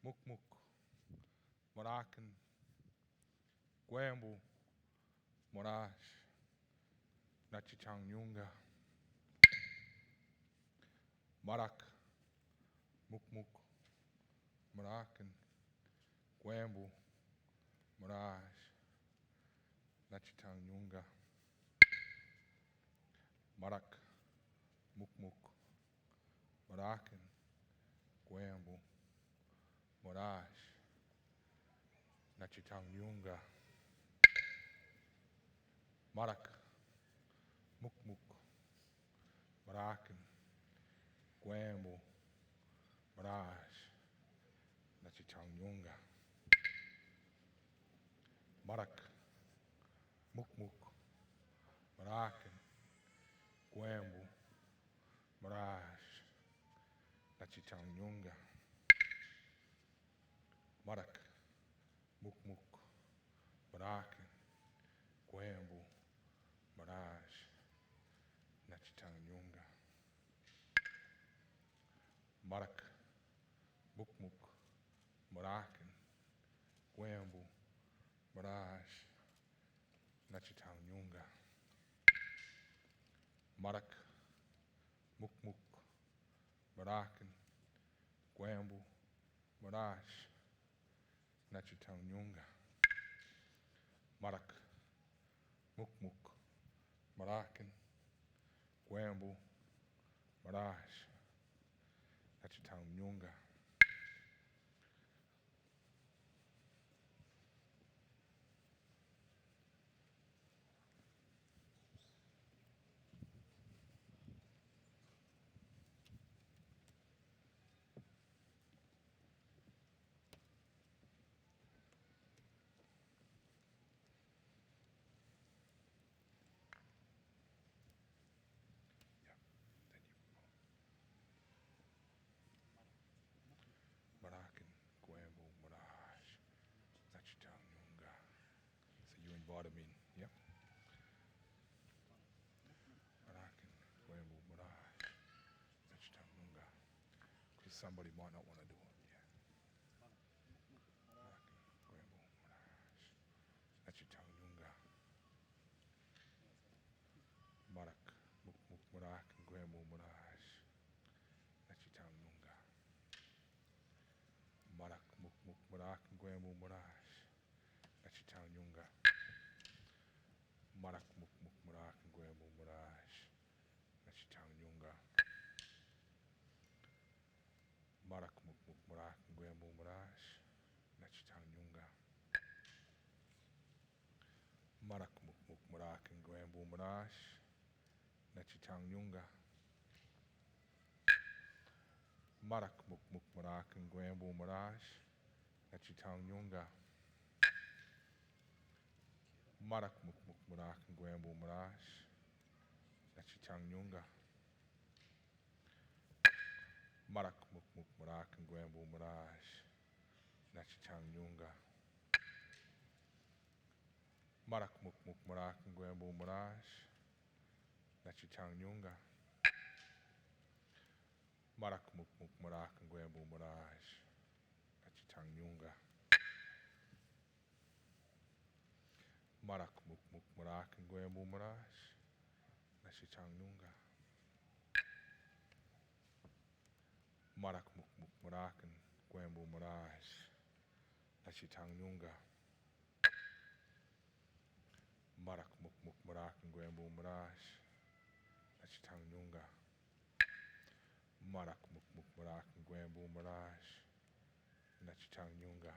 Muk Muk, Morakan, Gwambu, Morash, Nachichang Yunga, Marak, Muk Muk, Morakan, Gwambu, Morash, Nachitang Yunga, Marak, Muk Muk, Morakan, Gwambu, Morash, Nachitang Yunga, Marak, Muk Muk, Morakan, Gwambu, Morash, Nachitang Yunga, Marak, Muk Muk, Morakan, Gwambu, Morash, Nachitang Yunga, Marak, Muk Muk, Morakan, Gwambu, Morash, Nachitang Yunga, Marak, Muk Muk, Morakan, Gwambu, Morash, Nachitang Yunga, Marak, Muk Muk, Morakan, Gwambu, Morash, Nachitang Yunga, Marak, Muk Muk, Morakan, Gwambu, Morash, Nachitang Yunga, Morakan, Gwambu, Morash, Nachitang Yunga. So you invited me in, yep. Morakan, Gwambu, Morash, Nachitang Yunga. Because somebody might not want to do it, yeah. Morakan, Gwambu, Morash, Nachitang Yunga. Marak, Muk Muk, Morakan, Gwambu, Morash, Nachitang Yunga. Marak, Muk Muk, Morakan, Gwambu, Morash, Nachitang Yunga. Marak, Muk Muk, Morakan, Gwambu, Morash, Nachitang Yunga. Marak, Muk Muk, Morakan, Gwambu, Morash, Nachitang Yunga. Marak, Muk Muk, Morakan, Gwambu, Morash, Nachitang Yunga. Marak, Muk Muk, Morakan, Gwambu, Morash, Nachitang Yunga. Marak, Muk Muk, Morakan, Gwambu, Morash, Nachitang Yunga. Marak, Muk Muk, Morakan, Gwambu, Morash, Nachitang Yunga. Marak, Muk Muk, Morakan, Gwambu, Morash, Nachitang Yunga. Marak, Muk Muk, Morakan, Gwambu, Morash, Nachitang Yunga. Marak, Muk Muk, Morakan, Gwambu, Morash, Nachitang Yunga. Marak, Muk Muk, Morakan, Gwambu, Morash, Nachitang Yunga. Marak, Muk Muk, Morakan, Gwambu, Morash, Nachitang Yunga. Marak, Muk Muk, Morakan, Gwambu, Morash, Nachitang Yunga.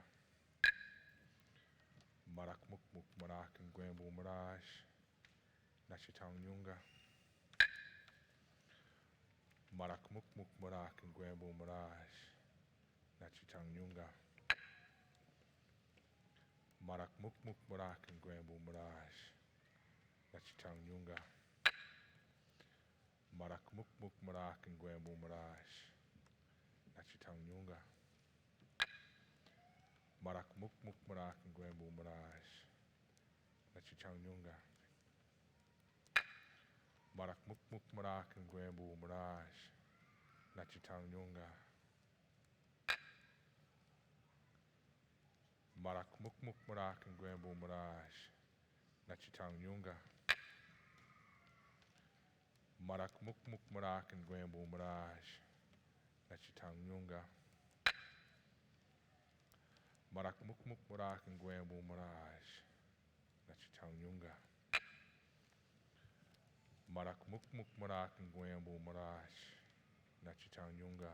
Marak, Muk Muk, Morakan, Gwambu, Morash, Nachitang Yunga. Marak, Muk Muk, Morakan, Gwambu, Morash, Nachitang Yunga. Marak, Muk Muk, Morakan, Gwambu, Morash, Nachitang Yunga. Marak, Muk Muk, Morakan, Gwambu, Morash, Nachitang Yunga. Marak, Muk Muk, Morakan, Gwambu, Morash, Nachitang Yunga. Marak, Muk Muk, Morakan, Gwambu, Morash, Nachitang Yunga. Marak muk muk marak and Grambo Maraj. Nachitang Yunga. Marak muk muk marak and Grambo Maraj. Nachitang Yunga. Marak muk muk marak and Grambo Maraj. Nachitang Yunga. Marak muk muk marak and Grambo Maraj. Nachitang Yunga.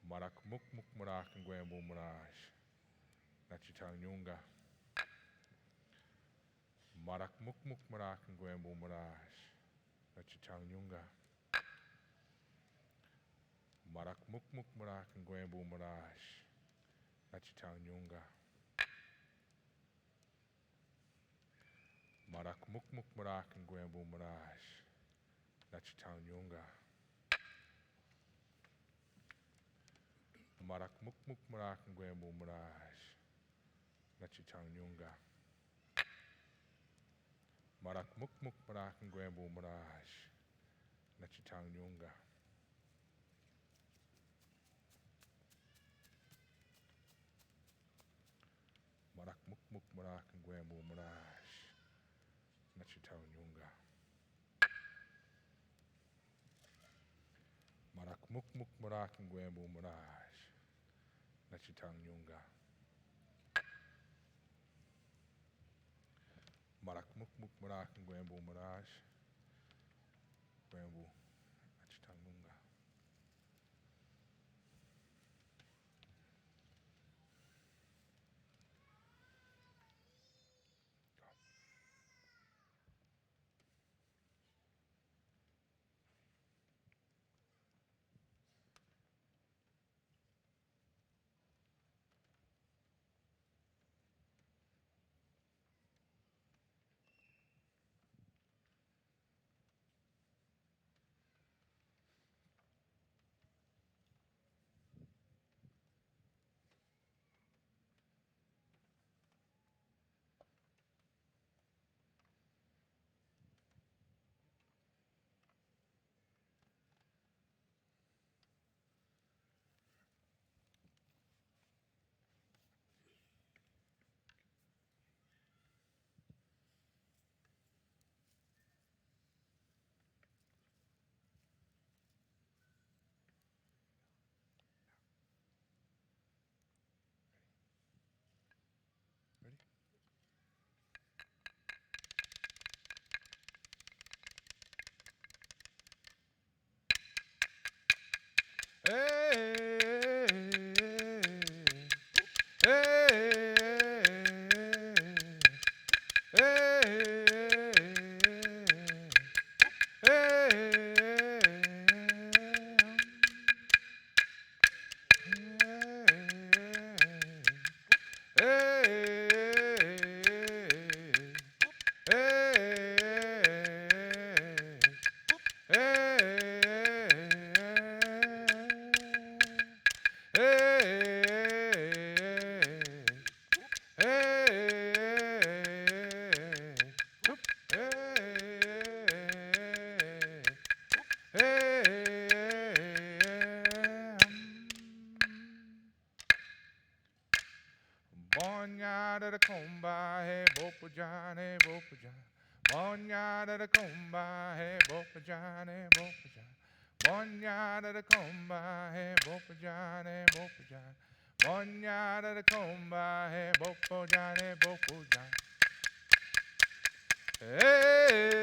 Marak muk muk marak and Grambo Maraj. Nachitang Yunga. Marak muk muk marak and Grambo Maraj. Nachitang Yunga. Marak muk muk marak and Grambo Maraj. Nachitang Yunga. Marak muk muk marak and Grambo Maraj. Nachitang Yunga. Marak muk muk marak and Grambo Maraj. Nachitang Yunga. Marak muk muk marak and Grambo Maraj. Nachitang Yunga. Marak muk muk marak and Grambo Maraj. Nachitang Yunga. Marak muk muk marak and Grambo Maraj. Nachitang Yunga. Marak muk muk marak and Grambo Maraj. Grambo Nachitang Yunga. Ready? Hey, hey, Bonyada da comba, hey, bopujan, hey, bopujan. Bonyada da comba, hey, bopujan, hey, bopujan. Bonyada da comba, hey, bopujan, hey, bopujan. Bonyada da comba, hey, bopujan, hey, bopujan. Hey,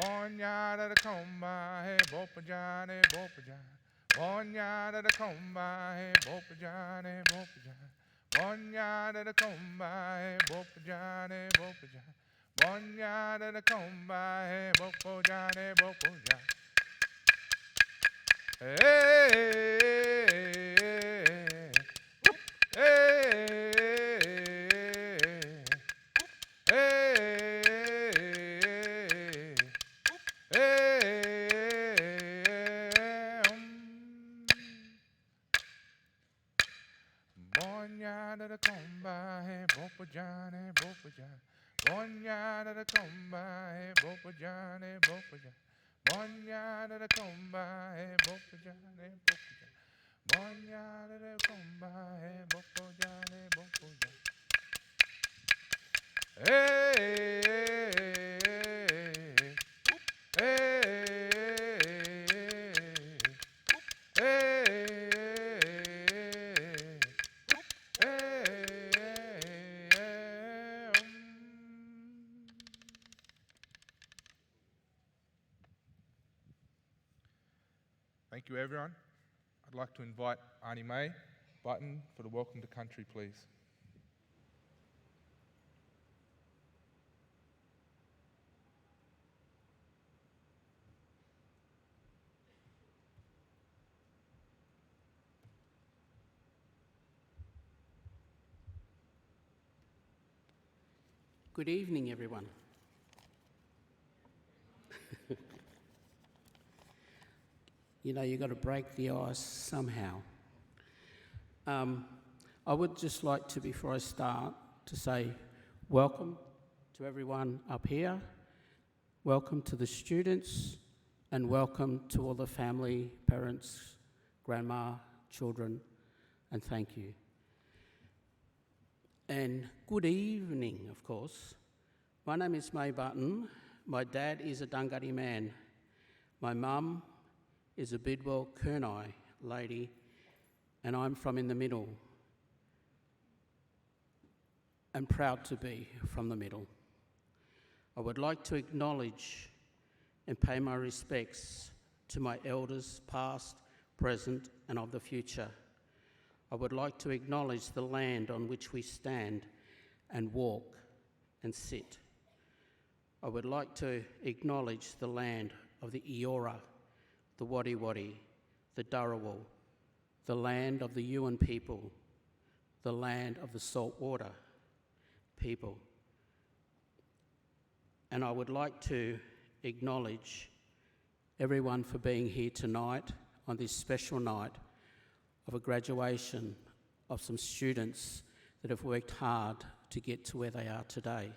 Bonyada da comba, hey, bopajan, hey, bopajan. Bonyada da comba, hey, bopajan, hey, bopajan. Bonyada da comba, hey, bopajan, hey, bopajan. Bonyada da comba, hey, bopajan, hey, bopajan. Bopajane, Bopajane. Bonya da comba, hey, Bopajane, Bopajane. Bonya da comba, hey, Bopajane, Bopajane. Bonya da comba, hey, Bopajane, Bopajane. Hey, hey, hey, Thank you, everyone. I'd like to invite Auntie May Button for the Welcome to Country, please. Good evening, everyone. You know, you've got to break the ice somehow. I would just like to, before I start, to say welcome to everyone up here, welcome to the students, and welcome to all the family, parents, grandma, children, and thank you. And good evening, of course. My name is May Button. My dad is a Dunghutti man. My mum is a Bidwell Kurnai lady, and I'm from in the middle. And proud to be from the middle. I would like to acknowledge and pay my respects to my elders past, present, and of the future. I would like to acknowledge the land on which we stand and walk and sit. I would like to acknowledge the land of the Eora, the Wadi Wadi, the Dharawal, the land of the Yuin people, the land of the saltwater people. And I would like to acknowledge everyone for being here tonight on this special night of a graduation of some students that have worked hard to get to where they are today.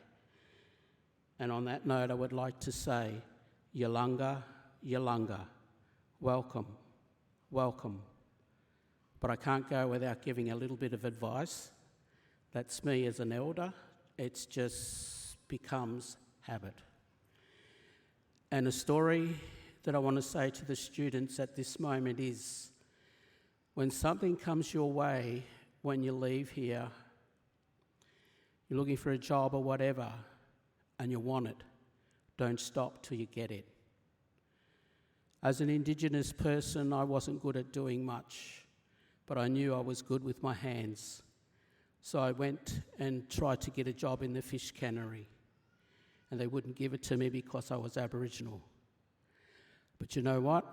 And on that note, I would like to say, Yalunga, Yalunga, welcome, welcome. But I can't go without giving a little bit of advice. That's me as an elder. It just becomes habit. And a story that I want to say to the students at this moment is, when something comes your way when you leave here, you're looking for a job or whatever, and you want it, don't stop till you get it. As an Indigenous person, I wasn't good at doing much, but I knew I was good with my hands. So I went and tried to get a job in the fish cannery, and they wouldn't give it to me because I was Aboriginal. But you know what?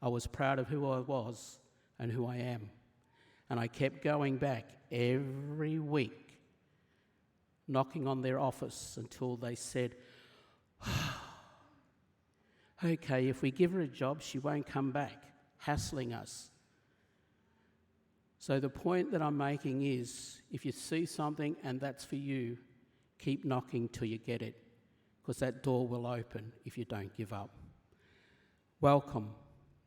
I was proud of who I was and who I am. And I kept going back every week, knocking on their office until they said, okay, if we give her a job, she won't come back, hassling us. So the point that I'm making is, if you see something and that's for you, keep knocking till you get it, because that door will open if you don't give up. Welcome,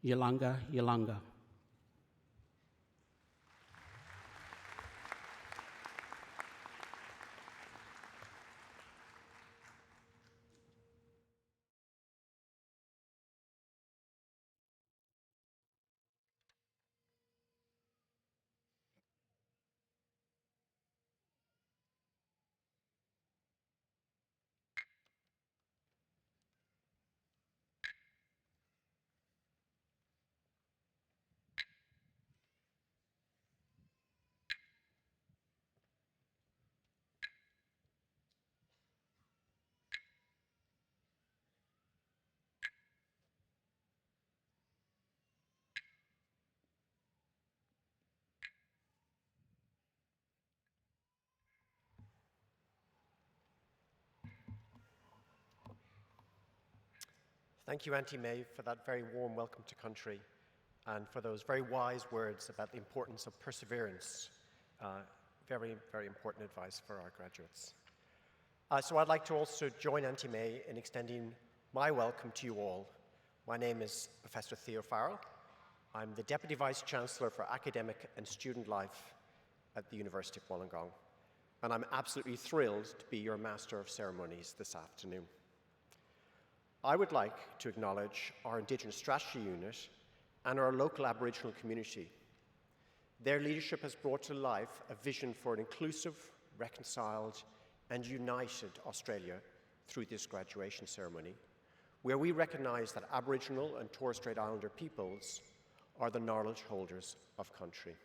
Yalunga, Yalunga. Thank you, Auntie May, for that very warm welcome to country and for those very wise words about the importance of perseverance Very, very important advice for our graduates. So I'd like to also join Auntie May in extending my welcome to you all. My name is Professor Theo Farrell. I'm the Deputy Vice-Chancellor for Academic and Student Life at the University of Wollongong, and I'm absolutely thrilled to be your Master of Ceremonies this afternoon. I would like to acknowledge our Indigenous Strategy Unit and our local Aboriginal community. Their leadership has brought to life a vision for an inclusive, reconciled, and united Australia through this graduation ceremony, where we recognise that Aboriginal and Torres Strait Islander peoples are the knowledge holders of country.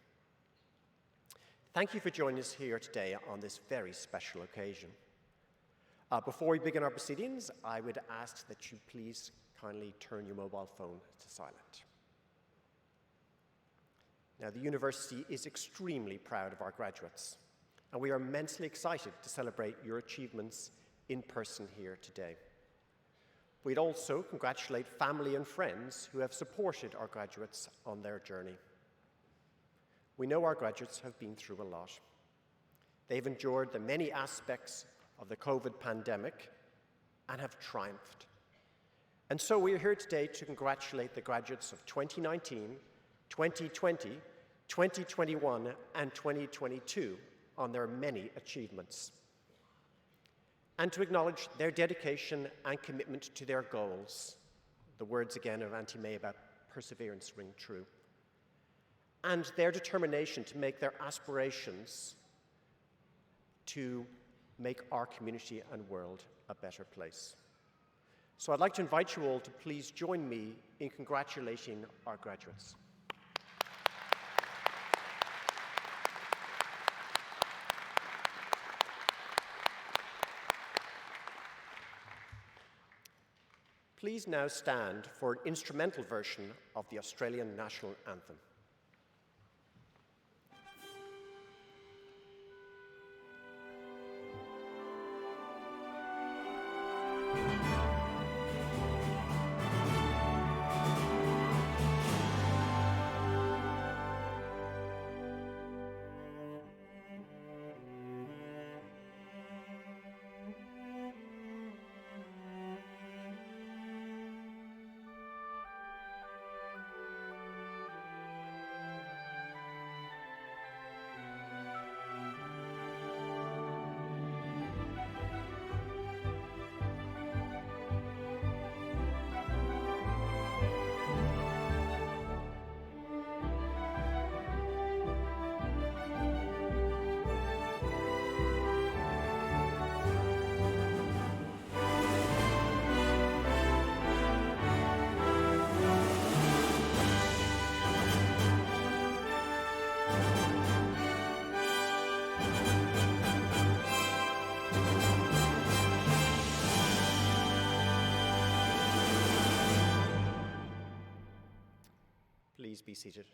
Thank you for joining us here today on this very special occasion. Before we begin our proceedings, I would ask that you please kindly turn your mobile phone to silent. Now, the university is extremely proud of our graduates, and we are immensely excited to celebrate your achievements in person here today. We'd also congratulate family and friends who have supported our graduates on their journey. We know our graduates have been through a lot. They've endured the many aspects of the COVID pandemic and have triumphed. And so we're here today to congratulate the graduates of 2019, 2020, 2021, and 2022 on their many achievements, and to acknowledge their dedication and commitment to their goals. The words again of Auntie May about perseverance ring true. And their determination to make their aspirations to make our community and world a better place. So I'd like to invite you all to please join me in congratulating our graduates. Please now stand for an instrumental version of the Australian National Anthem. Please be seated.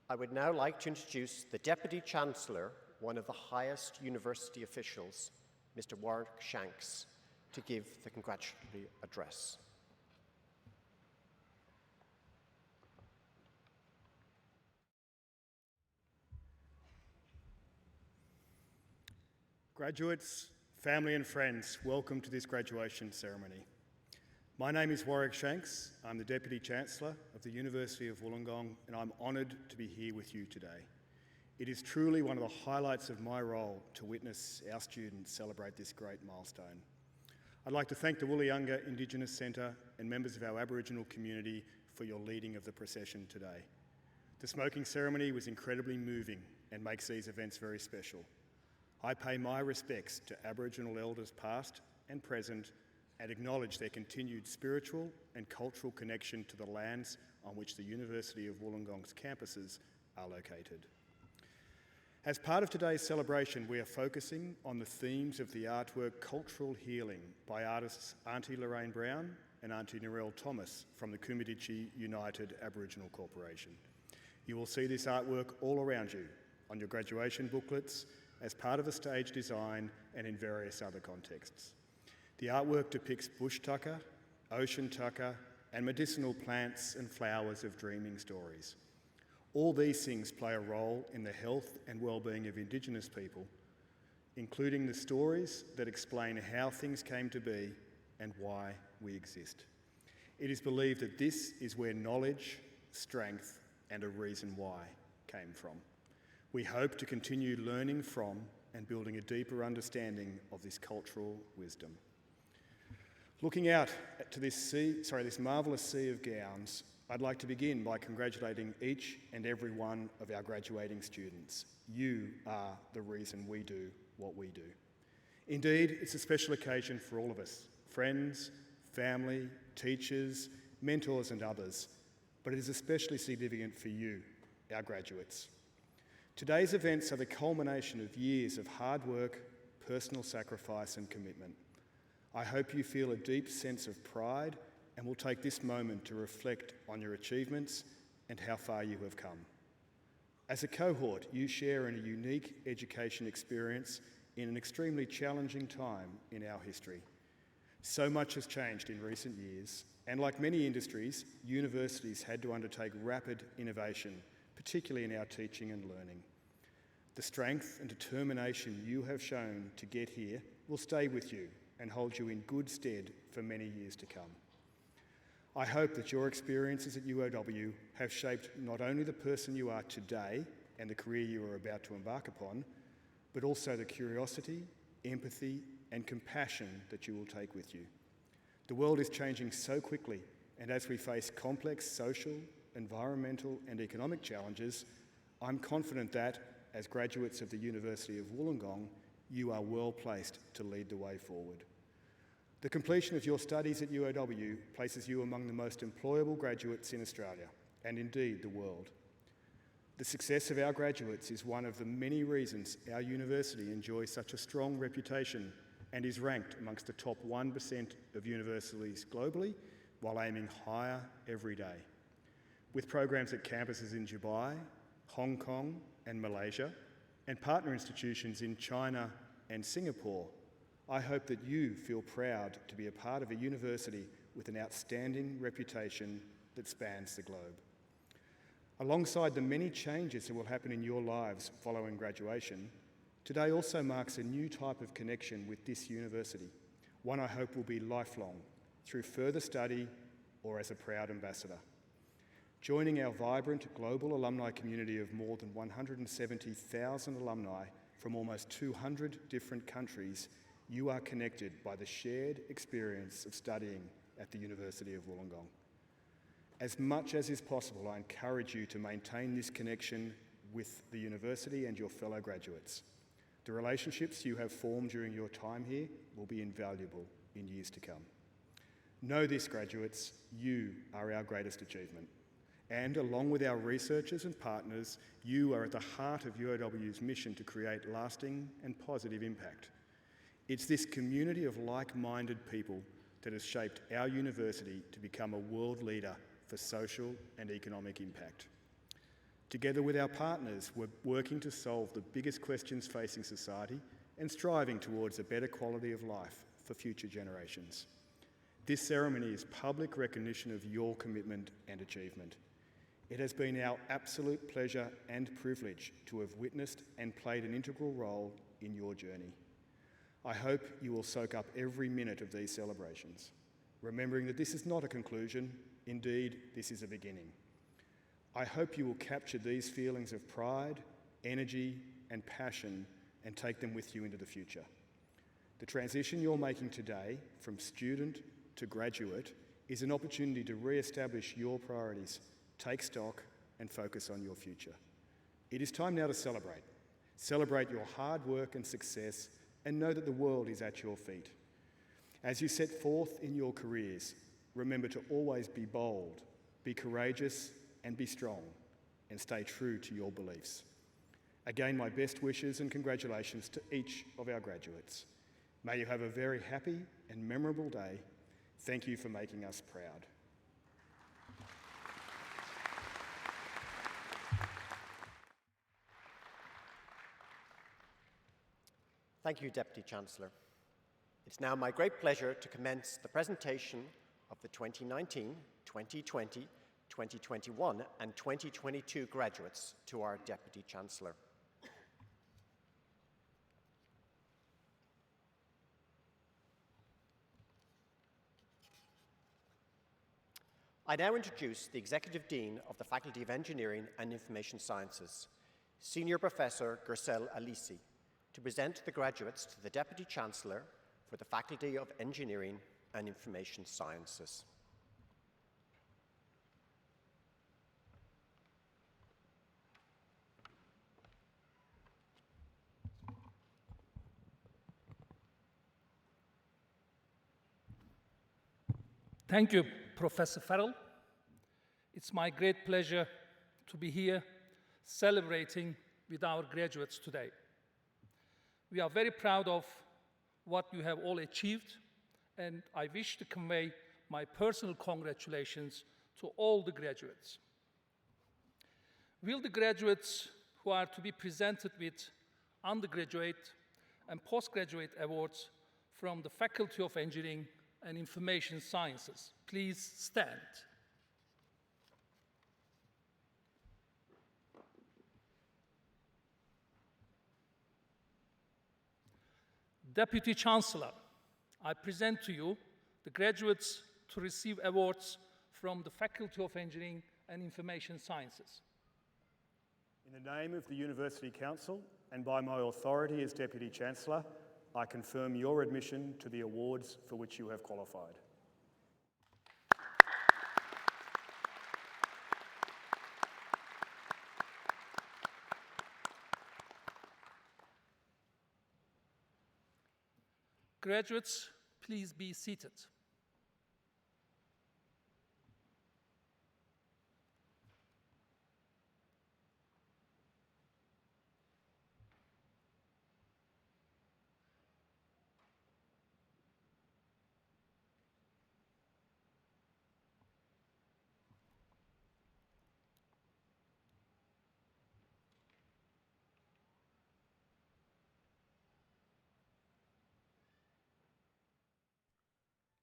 I would now like to introduce the Deputy Chancellor, one of the highest university officials, Mr. Warwick Shanks, to give the congratulatory address. Graduates, family and friends, welcome to this graduation ceremony. My name is Warwick Shanks. I'm the Deputy Chancellor of the University of Wollongong, and I'm honoured to be here with you today. It is truly one of the highlights of my role to witness our students celebrate this great milestone. I'd like to thank the Woollyunga Indigenous Centre and members of our Aboriginal community for your leading of the procession today. The smoking ceremony was incredibly moving and makes these events very special. I pay my respects to Aboriginal elders past and present and acknowledge their continued spiritual and cultural connection to the lands on which the University of Wollongong's campuses are located. As part of today's celebration, we are focusing on the themes of the artwork Cultural Healing by artists Auntie Lorraine Brown and Auntie Narelle Thomas from the Kumiditji United Aboriginal Corporation. You will see this artwork all around you, on your graduation booklets, as part of a stage design and in various other contexts. The artwork depicts bush tucker, ocean tucker, and medicinal plants and flowers of dreaming stories. All these things play a role in the health and well-being of Indigenous people, including the stories that explain how things came to be and why we exist. It is believed that this is where knowledge, strength, and a reason why came from. We hope to continue learning from and building a deeper understanding of this cultural wisdom. Looking out to this marvellous sea of gowns, I'd like to begin by congratulating each and every one of our graduating students. You are the reason we do what we do. Indeed, it's a special occasion for all of us, friends, family, teachers, mentors and others, but it is especially significant for you, our graduates. Today's events are the culmination of years of hard work, personal sacrifice and commitment. I hope you feel a deep sense of pride and will take this moment to reflect on your achievements and how far you have come. As a cohort, you share in a unique education experience in an extremely challenging time in our history. So much has changed in recent years, and like many industries, universities had to undertake rapid innovation, particularly in our teaching and learning. The strength and determination you have shown to get here will stay with you and hold you in good stead for many years to come. I hope that your experiences at UOW have shaped not only the person you are today and the career you are about to embark upon, but also the curiosity, empathy, and compassion that you will take with you. The world is changing so quickly, and as we face complex social, environmental, and economic challenges, I'm confident that, as graduates of the University of Wollongong, you are well placed to lead the way forward. The completion of your studies at UOW places you among the most employable graduates in Australia, and indeed the world. The success of our graduates is one of the many reasons our university enjoys such a strong reputation and is ranked amongst the top 1% of universities globally, while aiming higher every day. With programs at campuses in Dubai, Hong Kong and Malaysia, and partner institutions in China and Singapore, I hope that you feel proud to be a part of a university with an outstanding reputation that spans the globe. Alongside the many changes that will happen in your lives following graduation, today also marks a new type of connection with this university, one I hope will be lifelong, through further study or as a proud ambassador. Joining our vibrant global alumni community of more than 170,000 alumni from almost 200 different countries, you are connected by the shared experience of studying at the University of Wollongong. As much as is possible, I encourage you to maintain this connection with the university and your fellow graduates. The relationships you have formed during your time here will be invaluable in years to come. Know this, graduates, you are our greatest achievement. And along with our researchers and partners, you are at the heart of UOW's mission to create lasting and positive impact. It's this community of like-minded people that has shaped our university to become a world leader for social and economic impact. Together with our partners, we're working to solve the biggest questions facing society and striving towards a better quality of life for future generations. This ceremony is public recognition of your commitment and achievement. It has been our absolute pleasure and privilege to have witnessed and played an integral role in your journey. I hope you will soak up every minute of these celebrations, remembering that this is not a conclusion, indeed, this is a beginning. I hope you will capture these feelings of pride, energy, and passion and take them with you into the future. The transition you're making today from student to graduate is an opportunity to re-establish your priorities, take stock, and focus on your future. It is time now to celebrate. Celebrate your hard work and success, and know that the world is at your feet. As you set forth in your careers, remember to always be bold, be courageous, and be strong, and stay true to your beliefs. Again, my best wishes and congratulations to each of our graduates. May you have a very happy and memorable day. Thank you for making us proud. Thank you, Deputy Chancellor. It's now my great pleasure to commence the presentation of the 2019-20 2020, 2021 and 2022 graduates to our Deputy Chancellor. I now introduce the Executive Dean of the Faculty of Engineering and Information Sciences, Senior Professor Gursel Alisi, to present the graduates to the Deputy Chancellor for the Faculty of Engineering and Information Sciences. Thank you, Professor Farrell. It's my great pleasure to be here celebrating with our graduates today. We are very proud of what you have all achieved, and I wish to convey my personal congratulations to all the graduates. Will the graduates who are to be presented with undergraduate and postgraduate awards from the Faculty of Engineering and Information Sciences please stand? Deputy Chancellor, I present to you the graduates to receive awards from the Faculty of Engineering and Information Sciences. In the name of the University Council and by my authority as Deputy Chancellor, I confirm your admission to the awards for which you have qualified. Graduates, please be seated.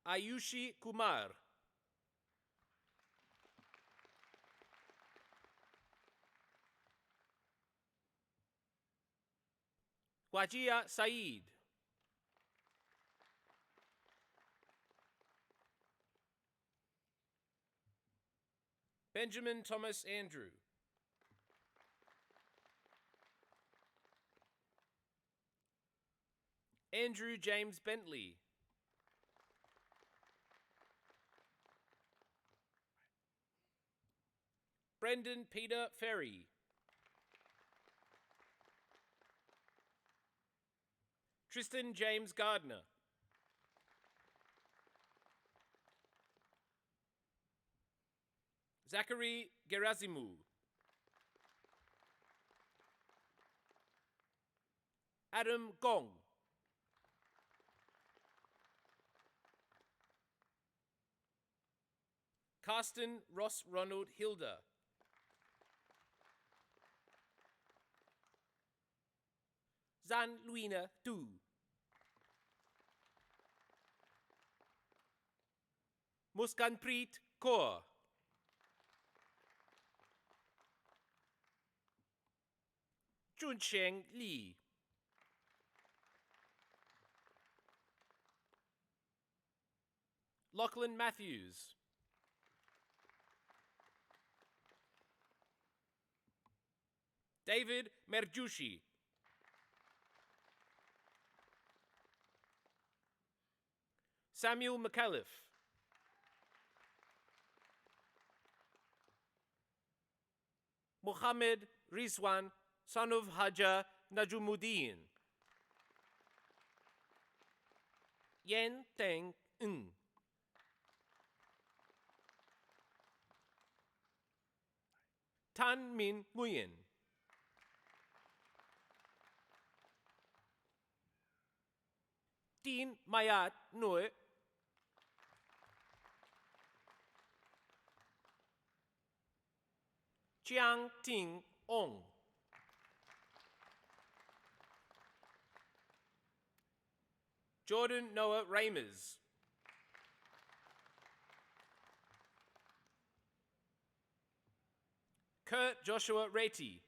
Ayushi Kumar. Wajia Saeed. Benjamin Thomas Andrew. Andrew James Bentley. Brendan Peter Ferry. Tristan James Gardner. Zachary Gerasimou. Adam Gong. Carsten Ross Ronald Hilda. Zan Luina Du. Muskanpreet Kaur. Junsheng Li. Lachlan Matthews. David Merjushi. Samuel McAuliffe. Mohammed Rizwan, son of Haja Najumuddin. Yen Teng Ng. Tan Min Nguyen. Tin Mayat Noe. Chiang Ting Ong. Jordan Noah Ramers. Kurt Joshua Reti.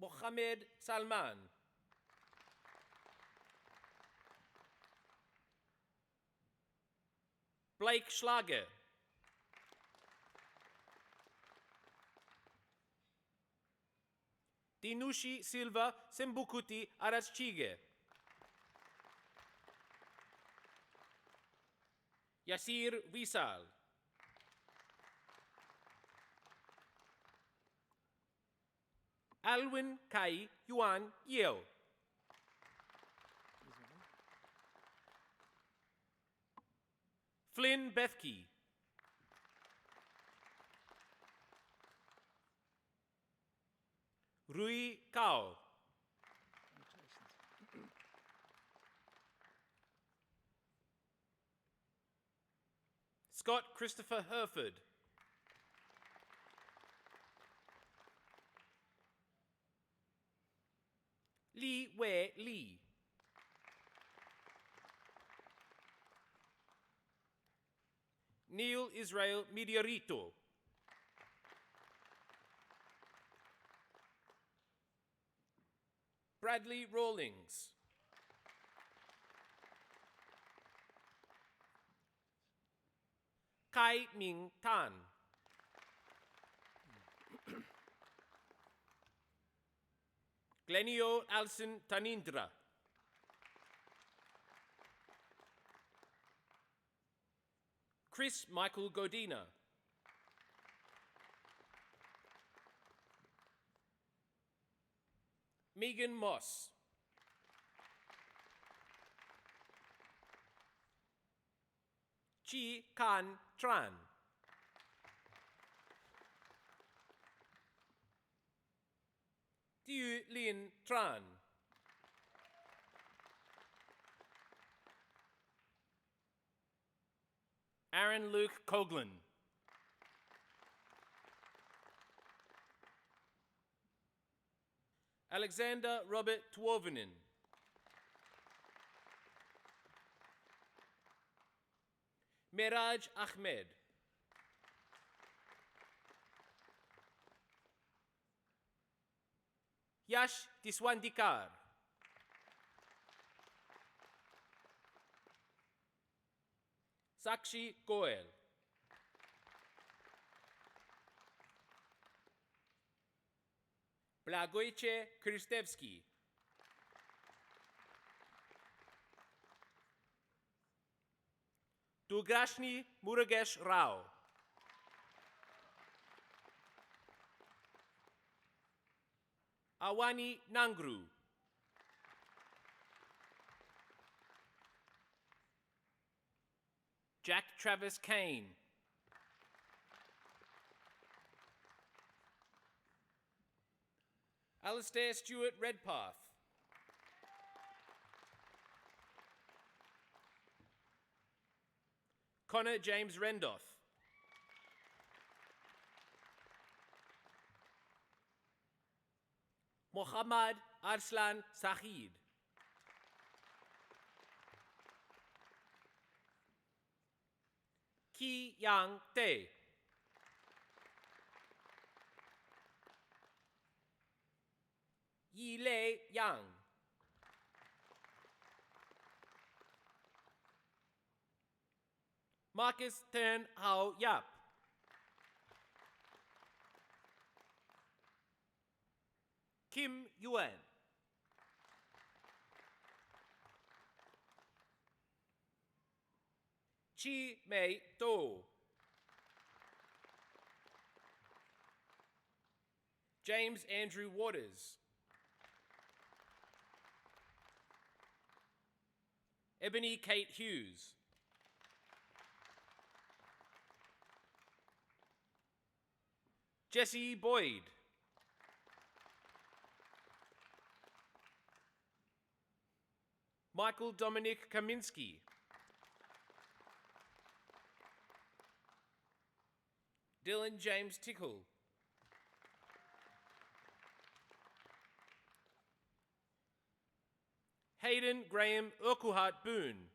Mohammed Salman. Blake Schlager. Dinushi Silva Sembukuti Arachige. Yasir Visal. Alwyn Kai Yuan Yeo. Flynn Bethke. Rui Kao. Scott Christopher Herford. Li Wei Li. Neil Israel Mediarito. Bradley Rawlings. Kai Ming Tan. Glenio Alson Tanindra. Chris Michael Godina. Megan Moss. Chi Kan Tran. Diu Lin Tran. Aaron Luke Coughlin. Alexander Robert Tuovinen. Miraj Ahmed. Yash Diswandikar. Sakshi Goel. Blagoice Kristevski. Dugrashni Murugesh Rao. Awani Nangru. Jack Travis Kane. Alistair Stewart Redpath. Connor James Rendoff. Mohammad Arslan Sahid. Ki Yang Tae. Yi Lei Yang. Marcus Ten Hao Yap. Kim Yuan. Chi Mei Do. James Andrew Waters. Ebony Kate Hughes. Jesse Boyd. Michael Dominic Kaminski. Dylan James Tickle. Hayden Graham Urquhart Boone.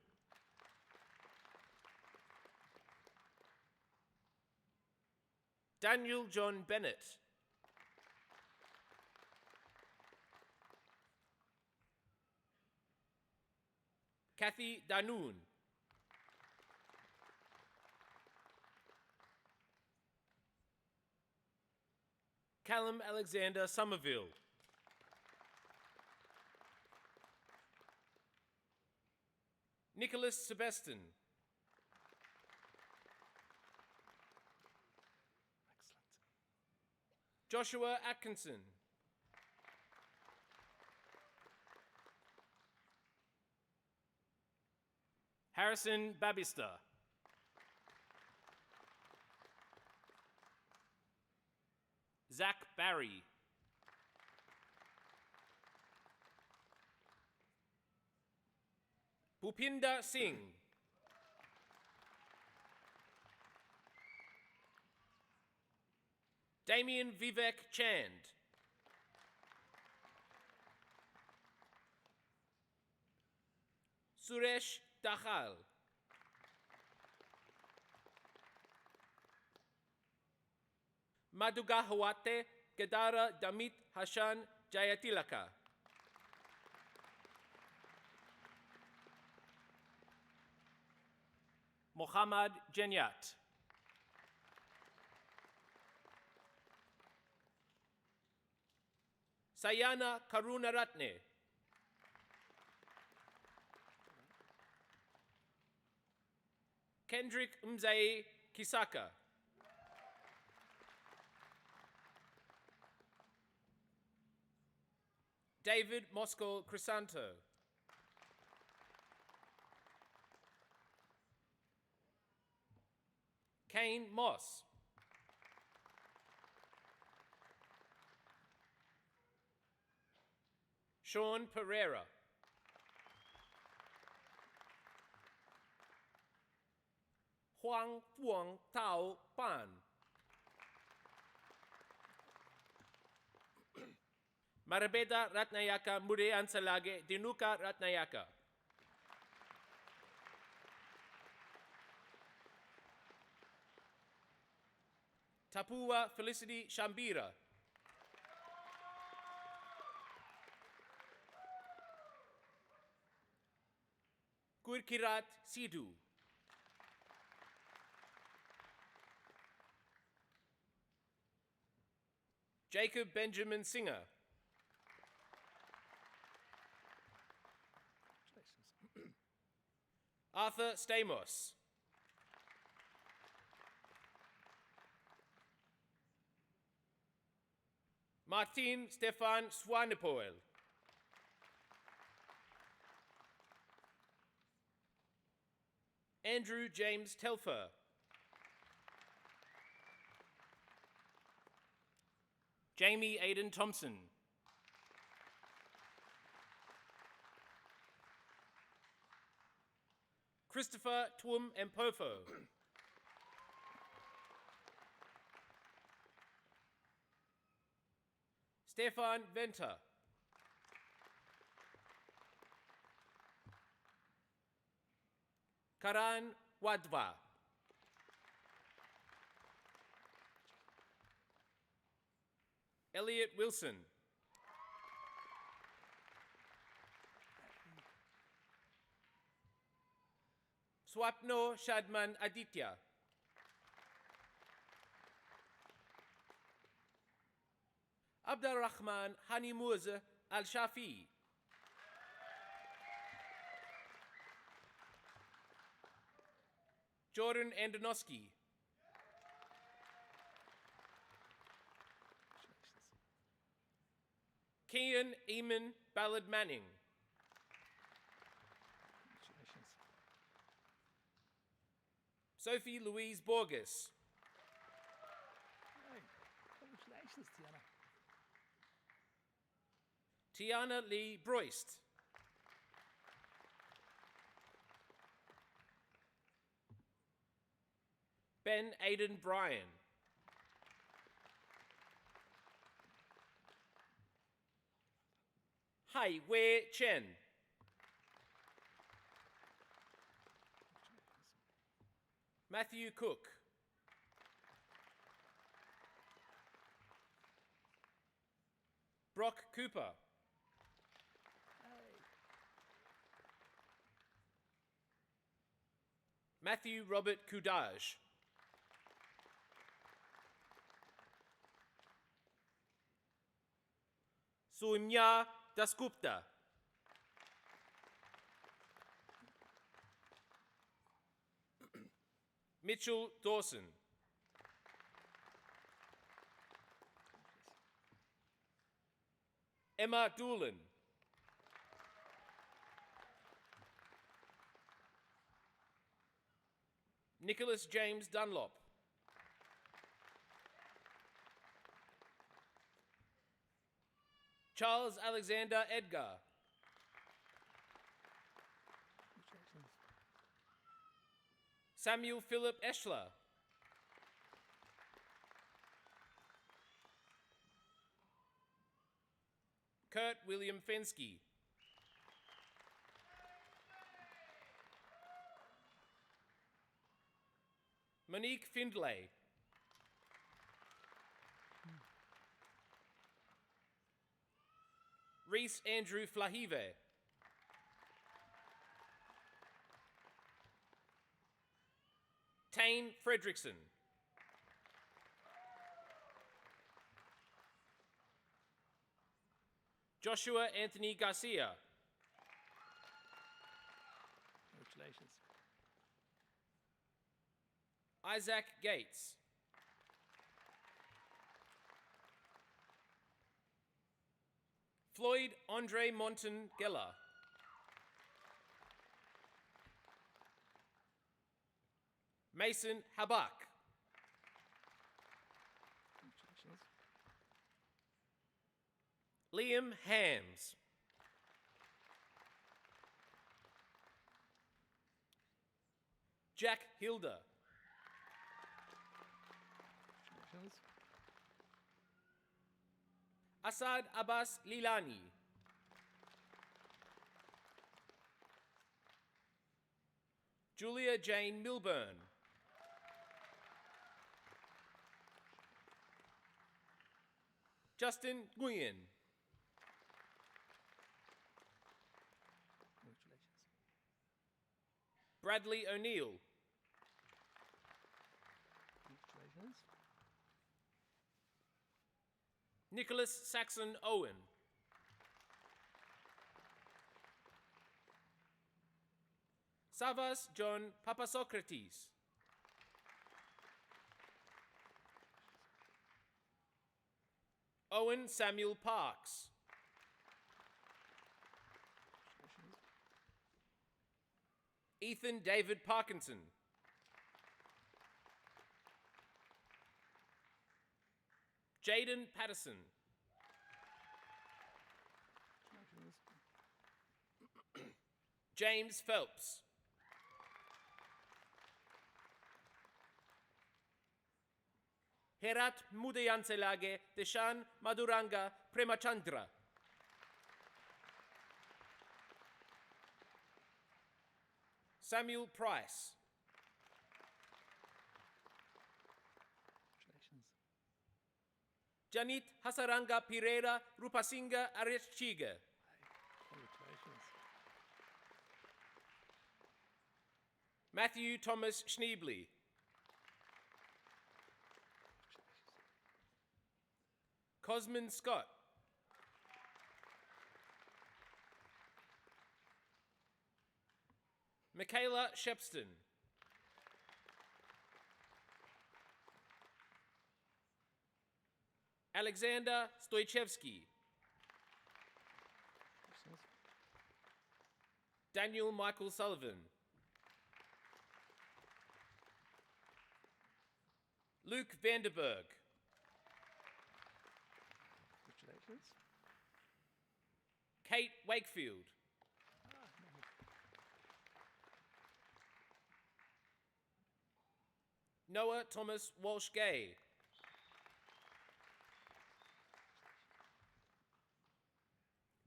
Daniel John Bennett. Kathy Danoon. Callum Alexander Somerville. Nicholas Sebastian. Joshua Atkinson. Harrison Babista. Zach Barry. Bhupinder Singh. Damien Vivek Chand. Suresh Dakhal. Madugahawate Kedara Damit Hashan Jayatilaka. Mohammad Jenyat. Sayana Karunaratne. Kendrick Mzai Kisaka. David Moscow Crisanto. Kane Moss. Sean Pereira. Huang Fuang Tao Ban. Marabeda Ratnayaka Murean Salage Dinuka Ratnayaka. Tapua Felicity Shambira. Gurkirat Sidhu. Jacob Benjamin Singer. Arthur Stamos. Martin Stefan Swanepoel. Andrew James Telfer. Jamie Aidan Thompson. Christopher Twum Empofo. Stefan Venter. Karan Wadva. Elliot Wilson. Swapno Shadman Aditya. Abdurrahman Hanimuz Al-Shafi. Jordan Andonoski. Kian Eamon Ballard Manning. Sophie Louise Borges. Congratulations, Tiana. Tiana Lee Broist. Ben Aidan Bryan. Hai Wei Chen. Matthew Cook. Brock Cooper. Matthew Robert Kudaj. Soumya Dasgupta. Mitchell Dawson. Emma Doolan. Nicholas James Dunlop. Charles Alexander Edgar. Samuel Philip Eschler. Kurt William Fensky. Monique Findlay. Reese Andrew Flahive. Tane Fredrickson. Joshua Anthony Garcia. Congratulations. Isaac Gates. Floyd Andre Monton Geller. Mason Habak. Congratulations. Liam Hams. Jack Hilder. Congratulations. Asad Abbas Lilani. Julia Jane Milburn. Justin Nguyen. Congratulations. Bradley O'Neill. Congratulations. Nicholas Saxon Owen. Savas John Papasocrates. Owen Samuel Parks. Ethan David Parkinson. Jaden Patterson. James Phelps. Herat Mudayanselage Deshan Maduranga Premachandra. Samuel Price. Congratulations. Janit Hasaranga Pereira Rupasinga Arechiga. Congratulations. Matthew Thomas Schneebly. Cosmin Scott. Michaela Shepston. Alexander Stoichevsky. Daniel Michael Sullivan. Luke Vanderberg. Congratulations. Kate Wakefield. Noah Thomas Walsh Gay.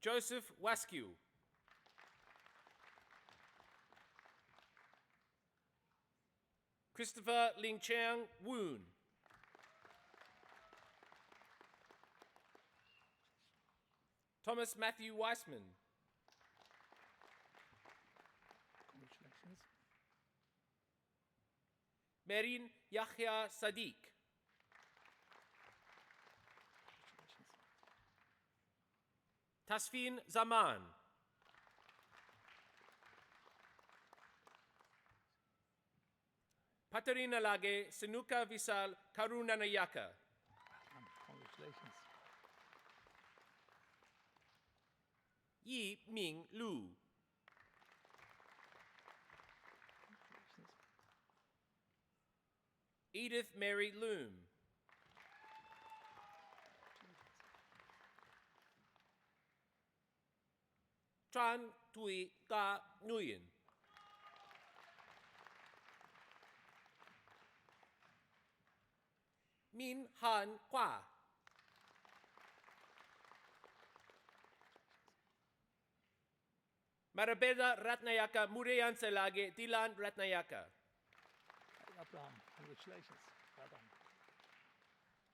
Joseph Waskew. Christopher Ling Chang Woon. Thomas Matthew Weissman. Congratulations. Merin Yahya Sadiq. Tasfin Zaman. Patarina Lage Sinuka Visal Karunanayaka. Congratulations. Yi Ming Lu. Edith Mary Loom. Tran Tui Ka Nguyen. Min Han Kwa. Marabeda Ratnayaka Murayan Selage Dilan Ratnayaka. Abraham, congratulations. Well done.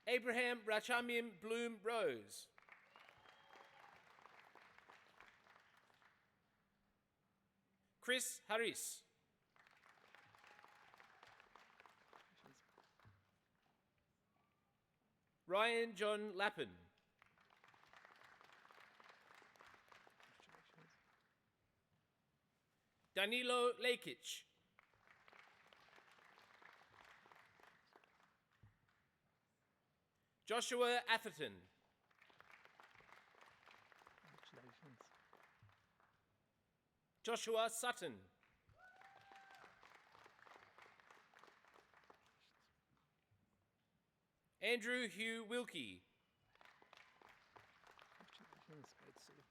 Abraham Rachamim Bloom Rose. Chris Harris. Ryan John Lappin. Danilo Lekic. Joshua Atherton. Congratulations. Joshua Sutton. Andrew Hugh Wilkie. Congratulations. Great to see you.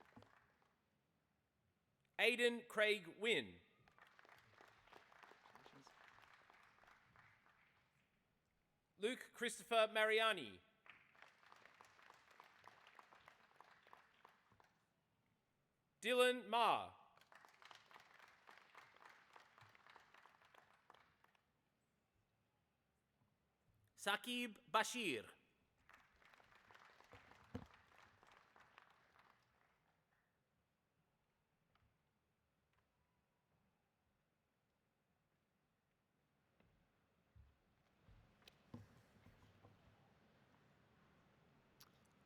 Aidan Craig Wynn. Luke Christopher Mariani. Dylan Ma. Saqib Bashir.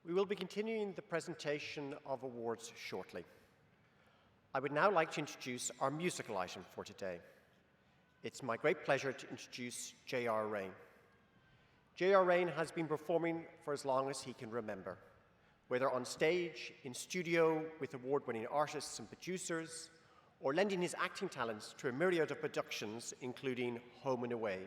We will be continuing the presentation of awards shortly. I would now like to introduce our musical item for today. It's my great pleasure to introduce J.R. Rain. J.R. Rain has been performing for as long as he can remember, whether on stage, in studio with award-winning artists and producers, or lending his acting talents to a myriad of productions, including Home and Away.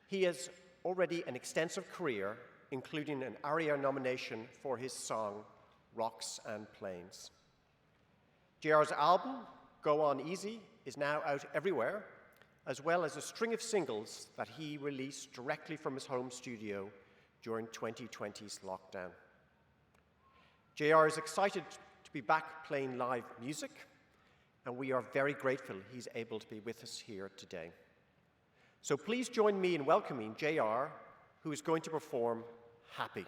He has already an extensive career, including an ARIA nomination for his song, Rocks and Plains. JR's album, Go On Easy, is now out everywhere, as well as a string of singles that he released directly from his home studio during 2020's lockdown. JR is excited to be back playing live music, and we are very grateful he's able to be with us here today. So please join me in welcoming JR, who is going to perform Happy.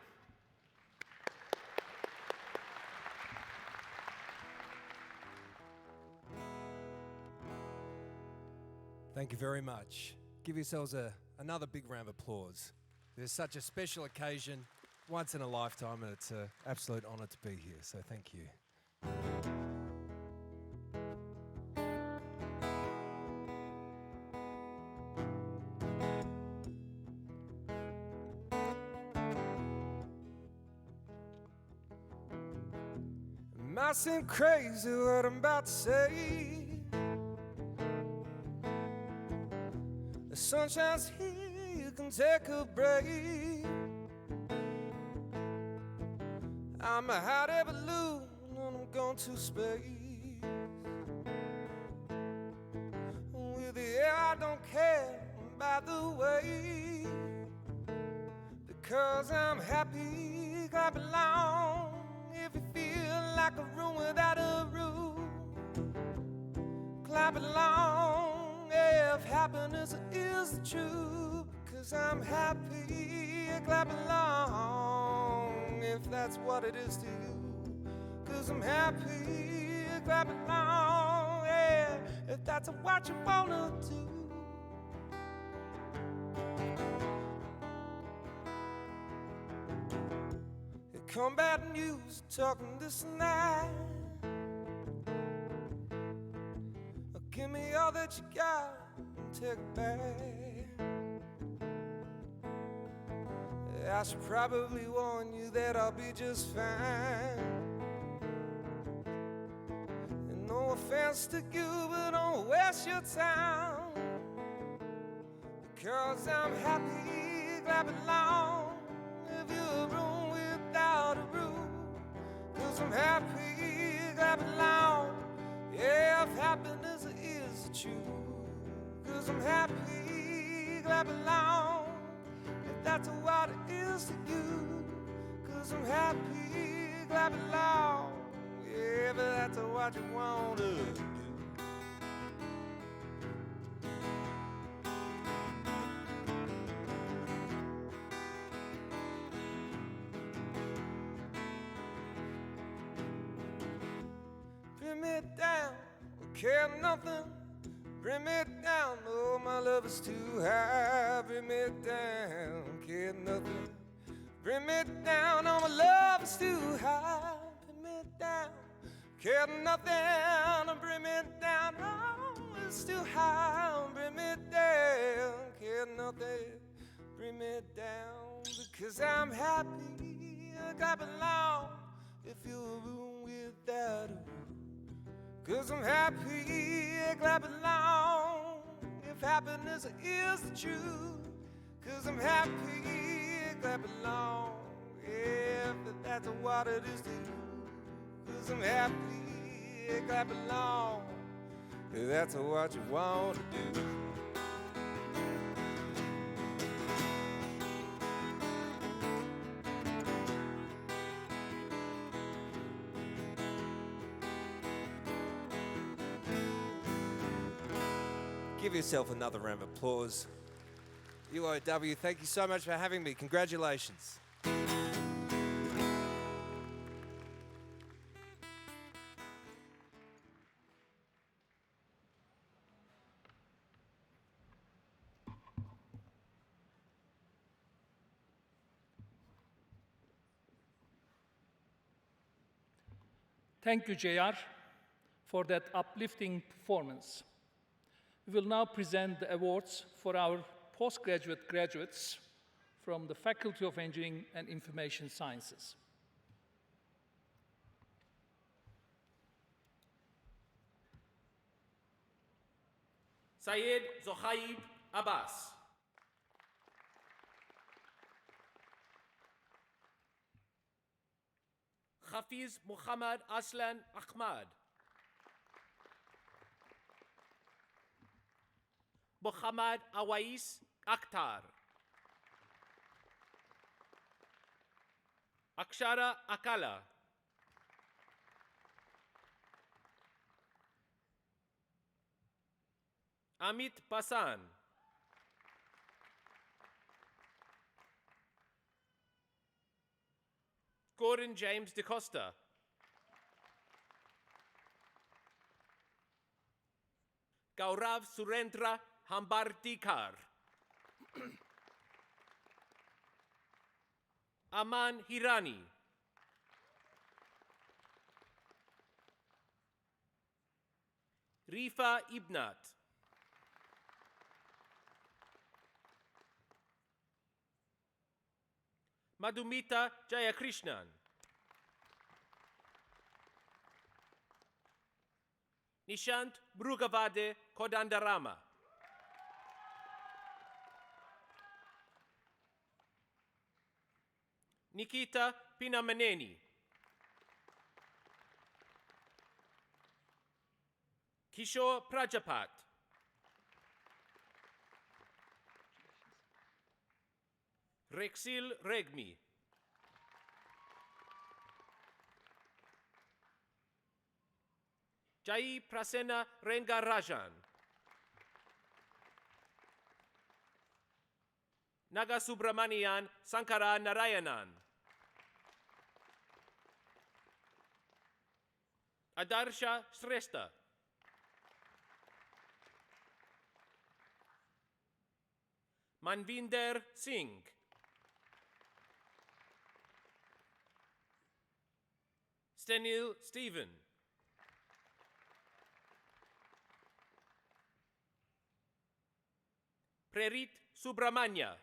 Thank you very much. Give yourselves another big round of applause. There's such a special occasion, once in a lifetime, and it's an absolute honour to be here, so thank you. It might seem crazy what I'm about to say. The sun shines here, you can take a break. I'm a hot air balloon and I'm going to space. With the air I don't care, by the way, because I'm happy. Clap along if you feel like a room without a roof. Clap along if happiness is the truth, because I'm happy. Clap along if that's what it is to you, 'cause I'm happy. Clap along, yeah, if that's what you wanna do. Combat news, talking this and that. Give me all that you got and take it back. I should probably warn you that I'll be just fine. And no offense to you, but don't waste your time. Because I'm happy, clap along if you're a room without a roof. 'Cause I'm happy, clap along, yeah, if happiness is the truth. 'Cause I'm happy, clap along, if that's what it is to you. 'Cause I'm happy, clap along, yeah, if that's what you want to do. Bring me down, care nothing. Bring me down, oh my love is too high. Bring me down, care nothing. Bring me down, oh my love is too high. Bring me down, care nothing. Bring me down, oh it's too high. Bring me down, care nothing. Bring me down, because I'm happy. Clap along if you're a room without a roof. 'Cause I'm happy, clap along if happiness is the truth. 'Cause I'm happy, clap along, yeah, if that's what it is to you. 'Cause I'm happy, clap along, if that's what you want to do. Give yourself another round of applause. UOW, thank you so much for having me. Congratulations. Thank you, JR, for that uplifting performance. We will now present the awards for our postgraduate graduates from the Faculty of Engineering and Information Sciences. Syed Zohaib Abbas. Hafiz Muhammad Aslan Ahmad. Muhammad Awais Akhtar. Akshara Akala. Amit Pasan. Corin James DeCosta. Gaurav Surendra Hambardikar. Aman Hirani. Rifa Ibnat. Madhumita Jayakrishnan. Nishant Brugavade Kodandarama. Nikita Pinameneni. Kishore Prajapat. Rexil Regmi. Jai Prasena Rengarajan. Naga Subramanian Sankara Narayanan. Adarsha Shrestha. Manvinder Singh. Stenil Stephen. Prerit Subramanya.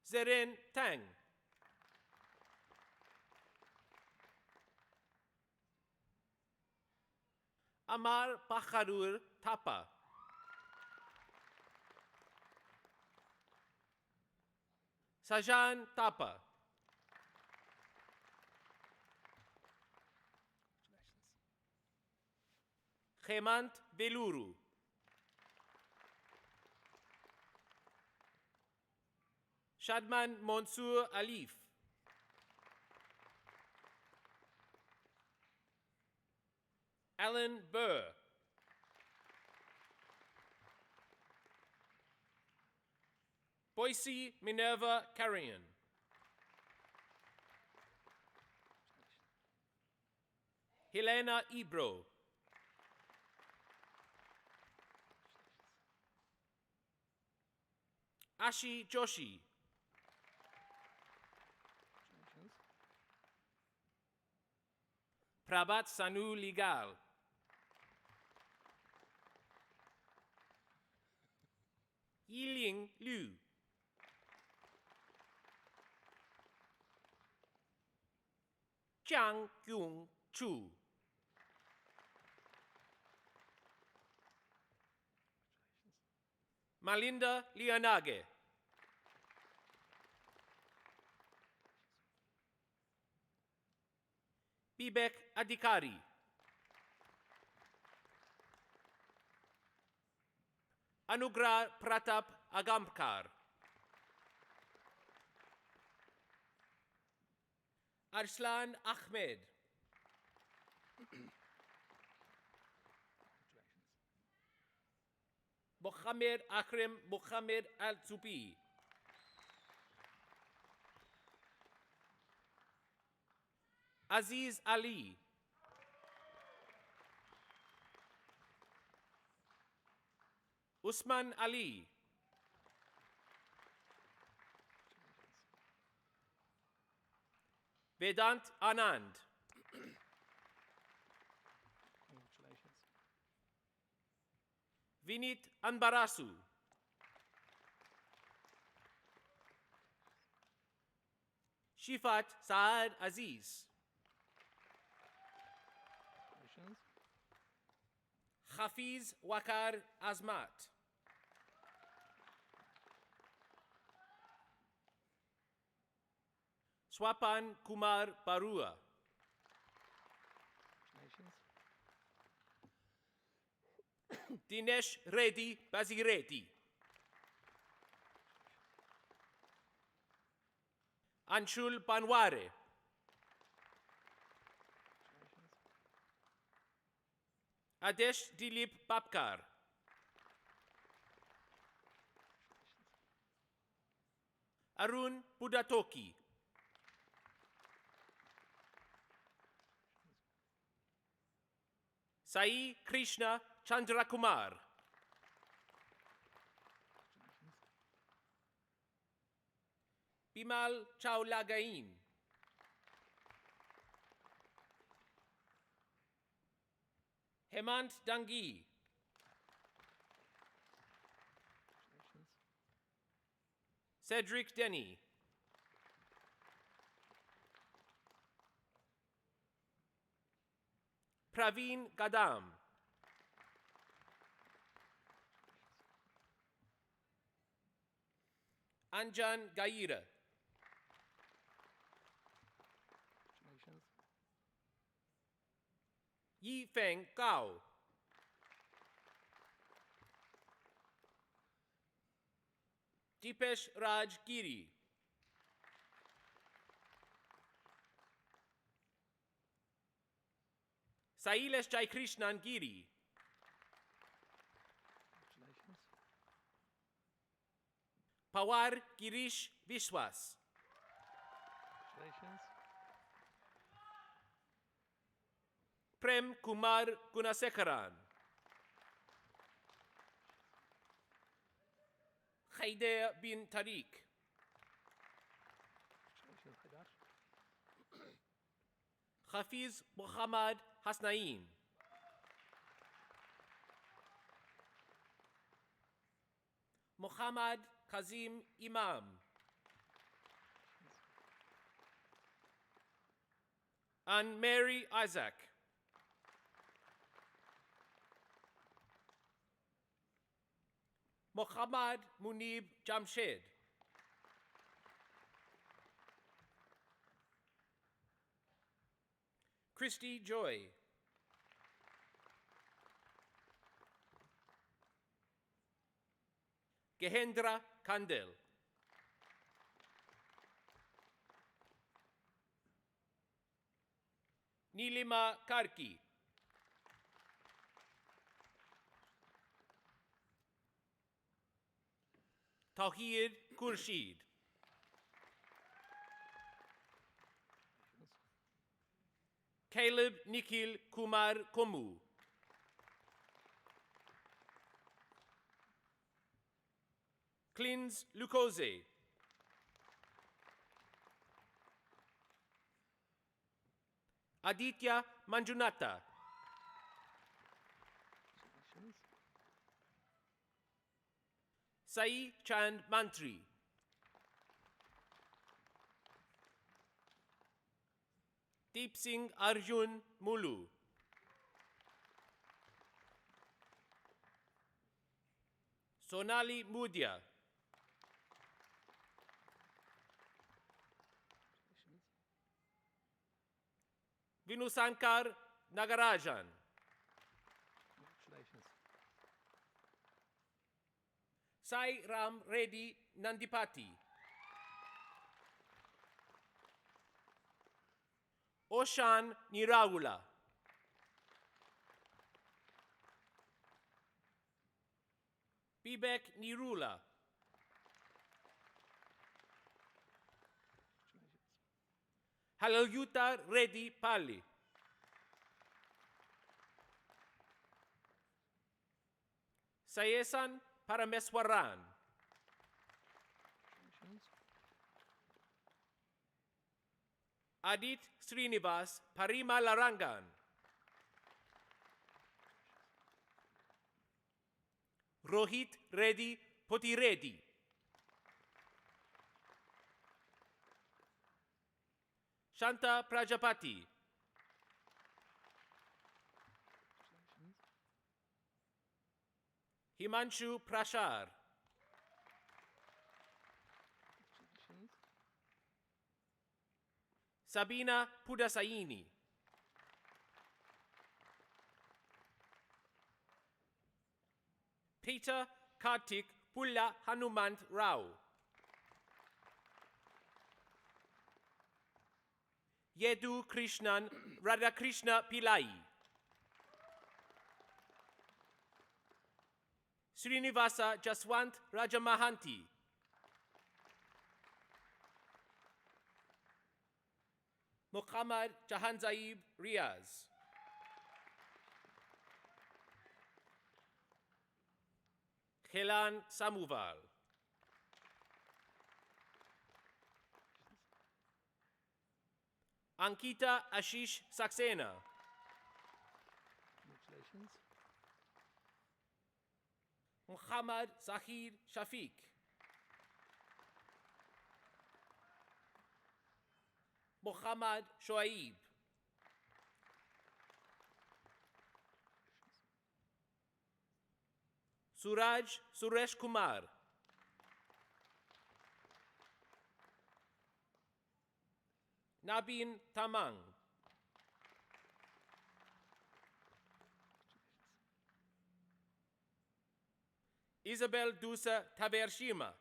Zeren Tang. Amar Bahadur Thapa. Sajan Thapa. Hemant Veluru. Shadman Mansoor Alif. Alan Burr. Boise Minerva Carrion. Helena Ebro. Ashi Joshi. Prabhat Sanu Ligal. Yiling Liu. Jiang Kyung Chu. Malinda Lianage. Bibek Adhikari. Anugrah Pratap Agamkar. Arslan Ahmed. Mohammed Akram Mohammed Al-Zubi. Aziz Ali. Usman Ali. Vedant Anand. Vinit Anbarasu. Shifat Saad Aziz. Hafiz Wakar Azmat. Swapan Kumar Barua. Dinesh Reddy Bazireddy. Anshul Banware. Adesh Dilip Babkar. Arun Budatoki. Sai Krishna Chandrakumar. Bimal Chaulagain. Hemant Dangi. Cedric Denny. Praveen Gadam. Anjan Gaira. Yi Feng Gao. Deepesh Raj Giri. Sailesh Jaikrishnan Giri. Pawar Girish Vishwas. Congratulations. Prem Kumar Gunasekaran. Khaide bin Tariq. Congratulations, Haidar. Hafiz Muhammad Hasnain. Muhammad Kazim Imam. And Mary Isaac. Muhammad Munib Jamshed. Christy Joy. Gehendra Kandel. Nilima Karki. Tawhid Khurshid. Caleb Nikhil Kumar Komu. Clins Lukoze. Aditya Manjunatha. Sai Chand Mantri. Deep Singh Arjun Mulu. Sonali Mudia. Vinusankar Nagarajan. Congratulations. Sai Ram Reddy Nandipati. Oshan Niragula. Bibek Nirula. Halalyuta Reddy Pali. Sayesan Parameswaran. Adit Srinivas Parimalarangan. Rohit Reddy Potireddy. Shanta Prajapati. Himanshu Prashar. Sabina Pudasaini. Peter Kartik Pulla Hanumant Rao. Yedu Krishnan Radhakrishna Pillai. Srinivasa Jaswant Rajamahanti. Muhammad Jahanzaib Riaz. Helan Samuval. Ankita Ashish Saxena. Congratulations. Muhammad Zahir Shafiq. Muhammad Shoaib. Suraj Suresh Kumar. Nabin Tamang. Isabel Dusa Tavershima.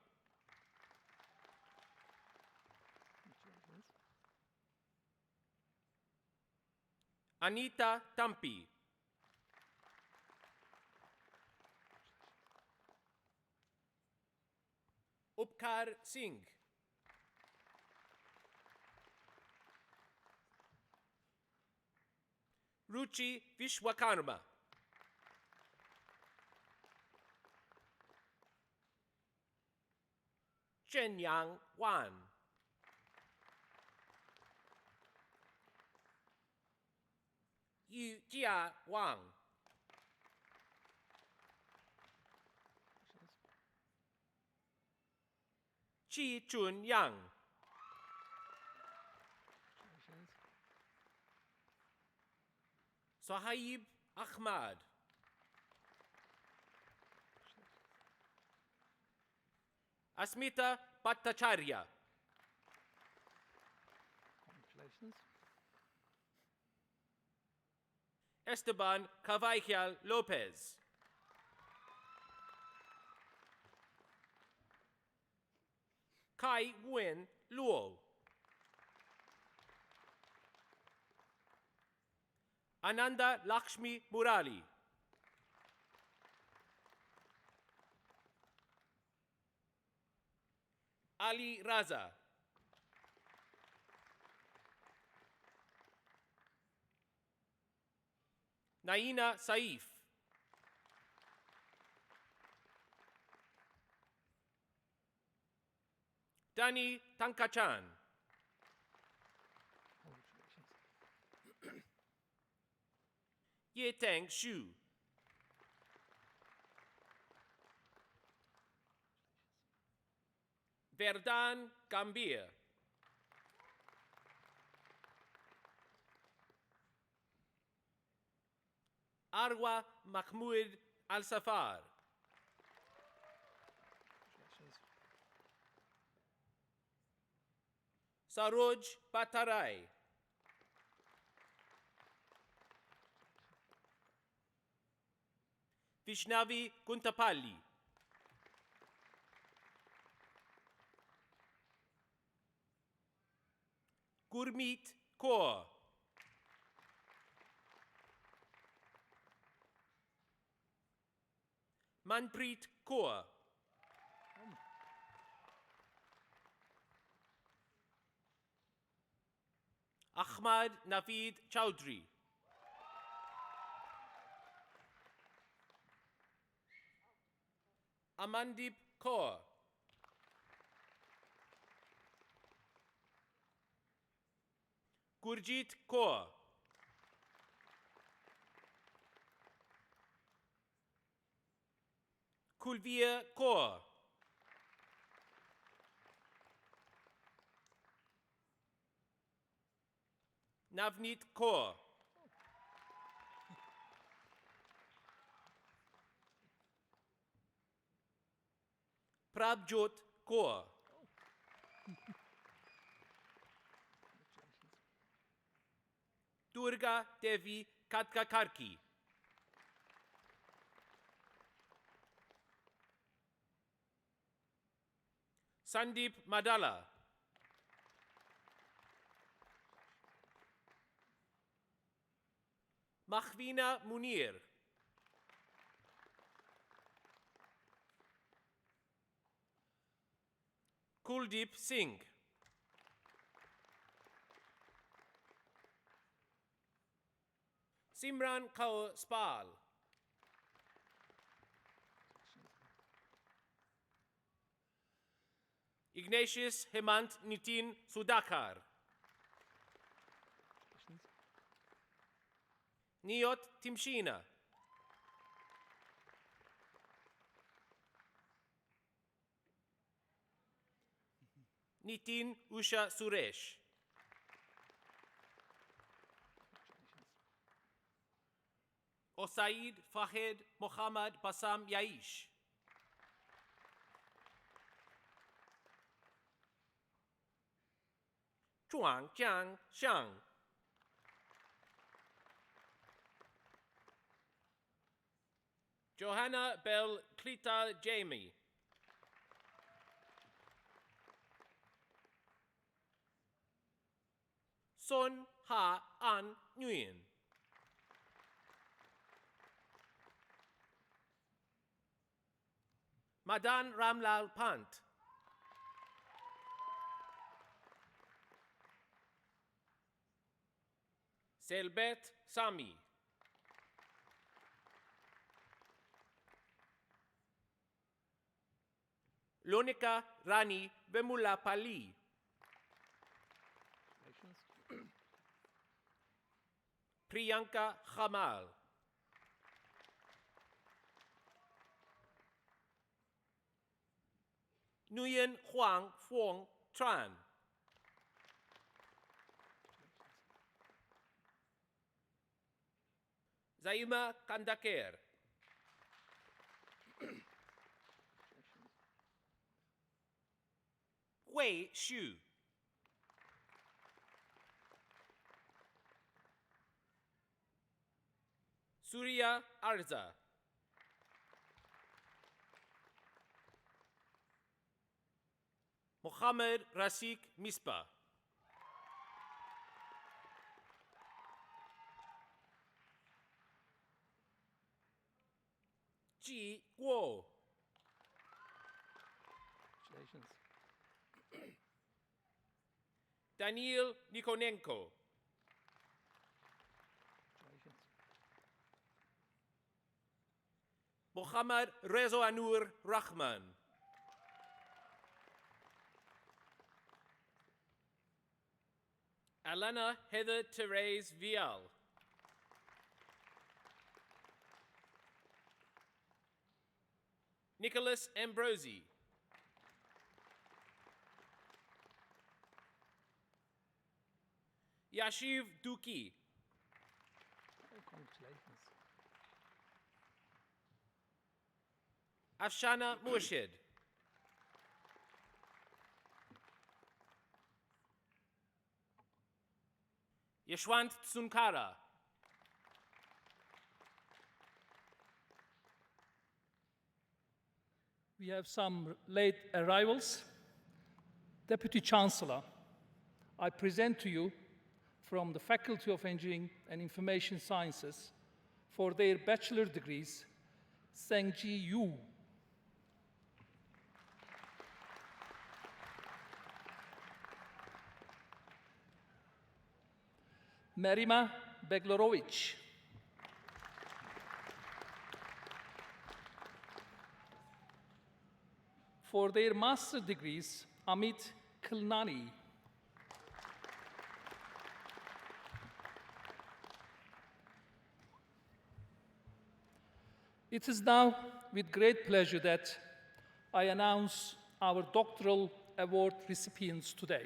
Anita Tampi. Upkar Singh. Ruchi Vishwakarma. Shenyang Wan. Yu Jia Wang. Chi Chun Yang. Sahib Ahmad. Asmita Bhattacharya. Congratulations. Esteban Cavaical Lopez. Kai Nguyen Luo. Ananda Lakshmi Murali. Ali Raza. Naina Saif. Dani Tankachan. Ye Teng Shu. Verdan Gambir. Arwa Mahmoud Al Safar. Saroj Batarai. Vishnavi Kuntapalli. Gurmeet Kaur. Manpreet Kaur. Ahmad Naveed Chowdhury. Amandip Kaur. Gurjeet Kaur. Kulveer Kaur. Navneet Kaur. Prabjot Kaur. Durga Devi Katkakarki. Sandeep Madala. Mahvina Munir. Kuldeep Singh. Simran Kaur Spal. Ignatius Hemant Nitin Sudhakar. Niot Timshina. Nitin Usha Suresh. Osaid Fahed Mohammad Bassam Yaish. Zhuang Jiang Xiang. Johanna Bell Klita Jamie. Son Ha An Nguyen. Madan Ramlal Pant. Selbet Sami. Lonika Rani Vemulapalli. Priyanka Khamal. Nguyen Huang Phuong Tran. Zaima Kandaker. Wei Xu. Surya Arza. Mohammed Rasik Mispa. Ji Guo. Daniil Nikonenko. Mohammad Rezo Anur Rahman. Alana Heather Therese Vial. Nicholas Ambrosi. Yashiv Duki. Congratulations. Afshana Murshid. Yashwant Tsunkara. We have some late arrivals. Deputy Chancellor, I present to you from the Faculty of Engineering and Information Sciences for their bachelor degrees, Sengji Yu. Merima Beglorovic. For their master degrees, Amit Kilnani. It is now with great pleasure that I announce our doctoral award recipients today.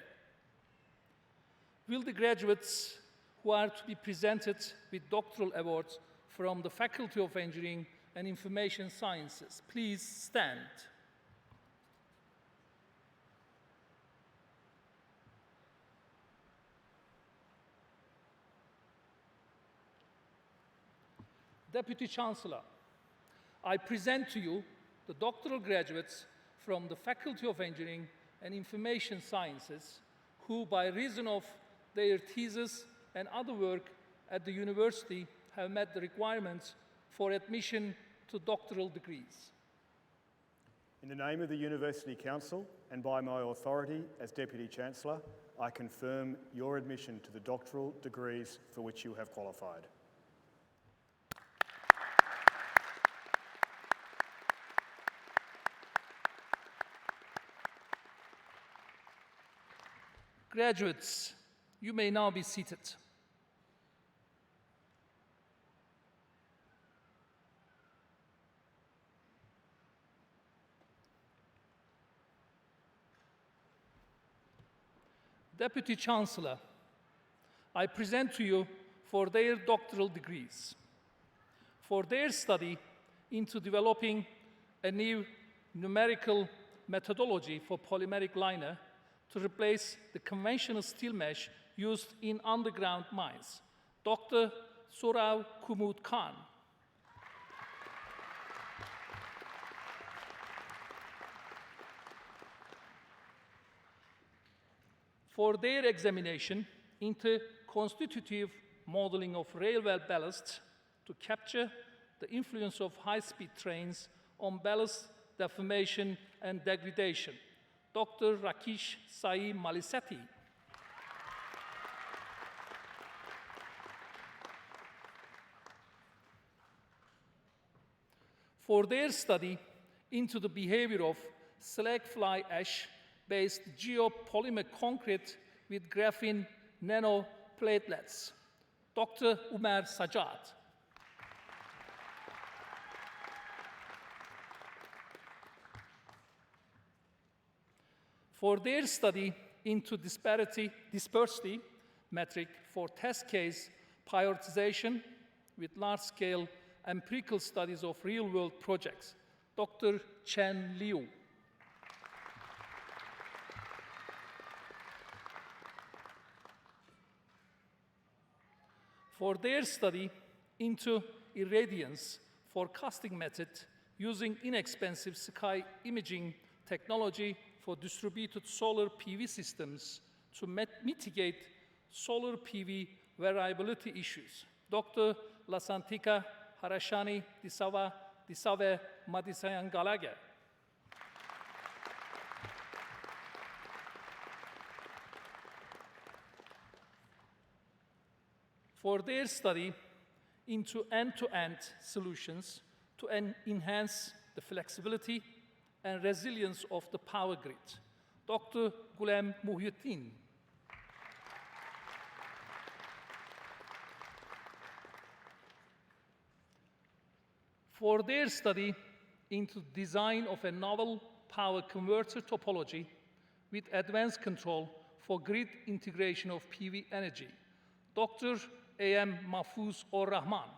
Will the graduates who are to be presented with doctoral awards from the Faculty of Engineering and Information Sciences please stand? Deputy Chancellor, I present to you the doctoral graduates from the Faculty of Engineering and Information Sciences who, by reason of their thesis and other work at the university, have met the requirements for admission to doctoral degrees. In the name of the University Council and by my authority as Deputy Chancellor, I confirm your admission to the doctoral degrees for which you have qualified. Graduates, you may now be seated. Deputy Chancellor, I present to you for their doctoral degrees, for their study into developing a new numerical methodology for polymeric liner to replace the conventional steel mesh used in underground mines, Dr. Sourav Kumud Khan. For their examination into constitutive modeling of railway ballasts to capture the influence of high-speed trains on ballast deformation and degradation, Dr. Rakesh Sai Malisetti. For their study into the behavior of slag fly ash-based geopolymer concrete with graphene nanoplatelets. Dr. Umer Sajjad. For their study into dispersity metric for test case prioritization with large-scale empirical studies of real-world projects, Dr. Chen Liu. For their study into irradiance forecasting method using inexpensive sky imaging technology for distributed solar PV systems to mitigate solar PV variability issues, Dr. Lasantika Harashani Disave Madisayangalage. For their study into end-to-end solutions to enhance the flexibility and resilience of the power grid, Dr. Gulem Muhyiddin. For their study into design of a novel power converter topology with advanced control for grid integration of PV energy, Dr. A.M. Mahfouz Or Rahman.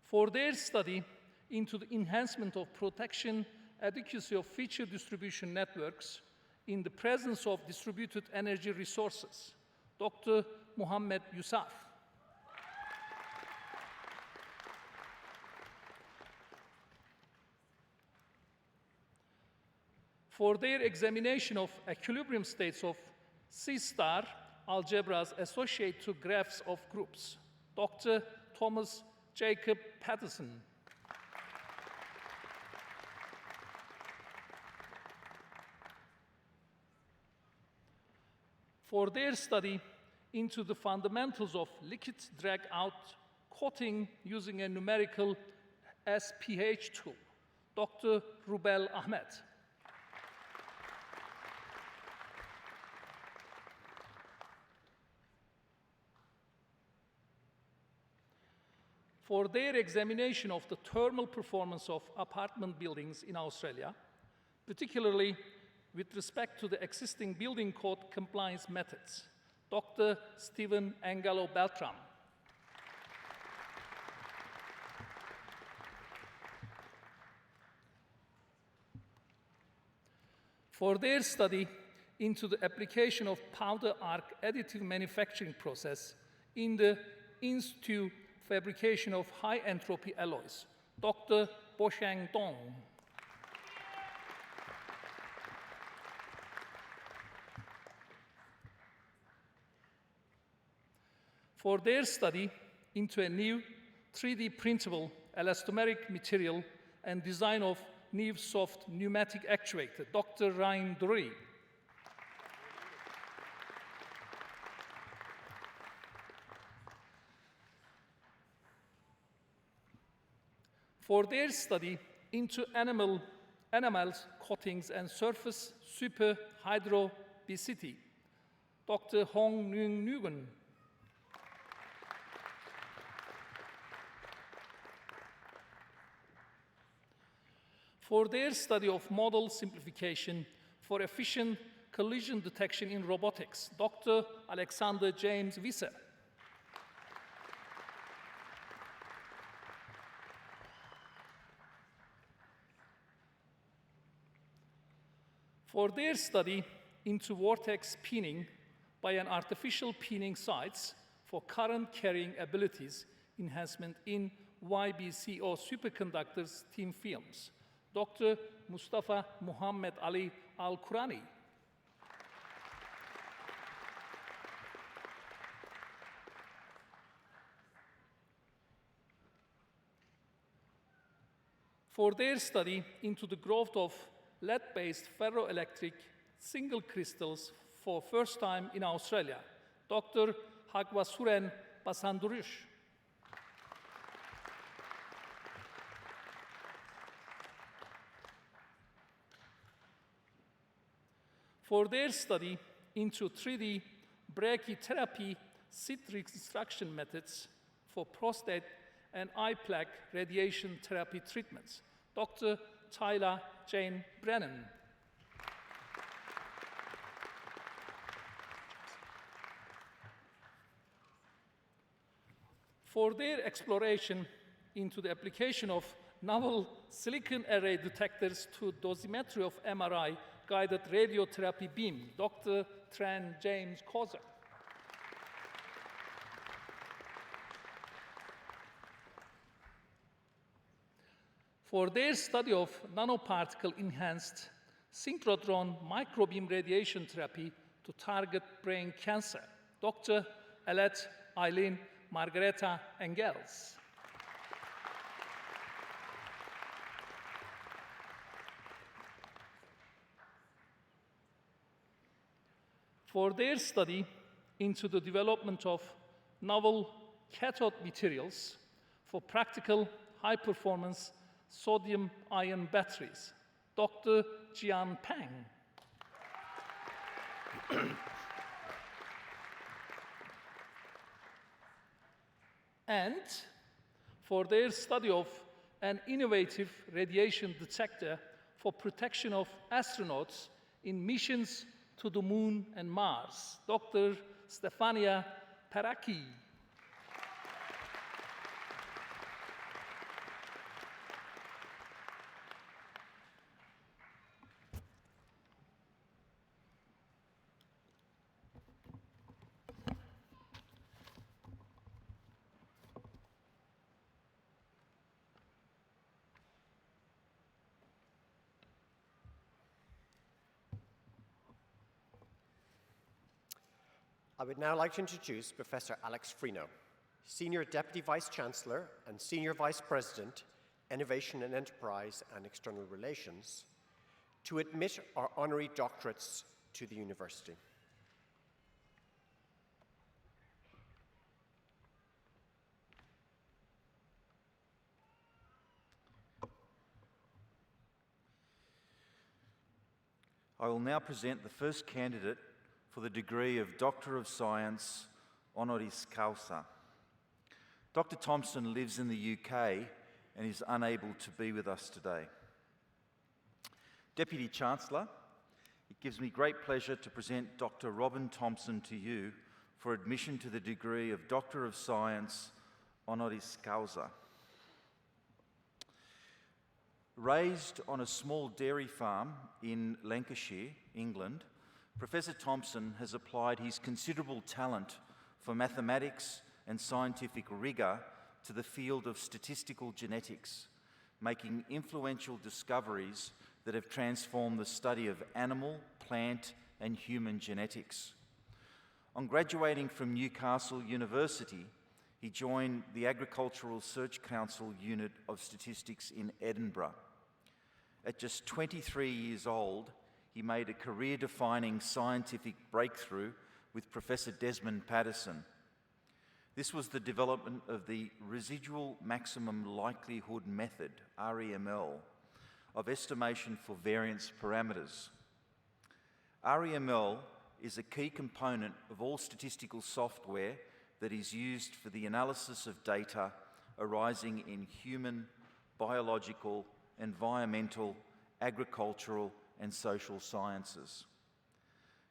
For their study into the enhancement of protection adequacy of feature distribution networks in the presence of distributed energy resources, Dr. Muhammad Yusuf. For their examination of equilibrium states of C-star algebras associated to graphs of groups, Dr. Thomas Jacob Patterson. For their study into the fundamentals of liquid drag-out coating using a numerical SPH tool, Dr. Rubel Ahmed. For their examination of the thermal performance of apartment buildings in Australia, particularly with respect to the existing building code compliance methods, Dr. Stephen Angelo Beltram. For their study into the application of powder arc additive manufacturing process in the in-situ fabrication of high entropy alloys, Dr. Bosheng Dong. For their study into a new 3D printable elastomeric material and design of new soft pneumatic actuator, Dr. Ryan Dury. For their study into animals, coatings, and surface superhydrobicity, Dr. Hong Nguyen Nguyen. For their study of model simplification for efficient collision detection in robotics, Dr. Alexander James Visser. For their study into vortex pinning by an artificial pinning sites for current carrying abilities enhancement in YBCO superconductors thin films, Dr. Mustafa Muhammad Ali Al-Qurani. For their study into the growth of lead-based ferroelectric single crystals for first time in Australia, Dr. Hagwasuren Basandurush. For their study into 3D brachytherapy seed reconstruction methods for prostate and eye plaque radiation therapy treatments, Dr. Tyler Jane Brennan. For their exploration into the application of novel silicon array detectors to dosimetry of MRI guided radiotherapy beam, Dr. Tran James Kozer. For their study of nanoparticle-enhanced synchrotron microbeam radiation therapy to target brain cancer, Dr. Alette Eileen Margareta Engels. For their study into the development of novel cathode materials for practical high-performance sodium-ion batteries, Dr. Jian Pang. And for their study of an innovative radiation detector for protection of astronauts in missions to the Moon and Mars, Dr. Stefania Paraki. I would now like to introduce Professor Alex Frino, Senior Deputy Vice-Chancellor and Senior Vice President, Innovation and Enterprise and External Relations, to admit our honorary doctorates to the university. I will now present the first candidate for the degree of Doctor of Science honoris causa. Dr. Thompson lives in the UK and is unable to be with us today. Deputy Chancellor, it gives me great pleasure to present Dr. Robin Thompson to you for admission to the degree of Doctor of Science honoris causa. Raised on a small dairy farm in Lancashire, England, Professor Thompson has applied his considerable talent for mathematics and scientific rigour to the field of statistical genetics, making influential discoveries that have transformed the study of animal, plant and human genetics. On graduating from Newcastle University, he joined the Agricultural Research Council Unit of Statistics in Edinburgh. At just 23 years old, he made a career-defining scientific breakthrough with Professor Desmond Patterson. This was the development of the residual maximum likelihood method, REML, of estimation for variance parameters. REML is a key component of all statistical software that is used for the analysis of data arising in human, biological, environmental, agricultural, and social sciences.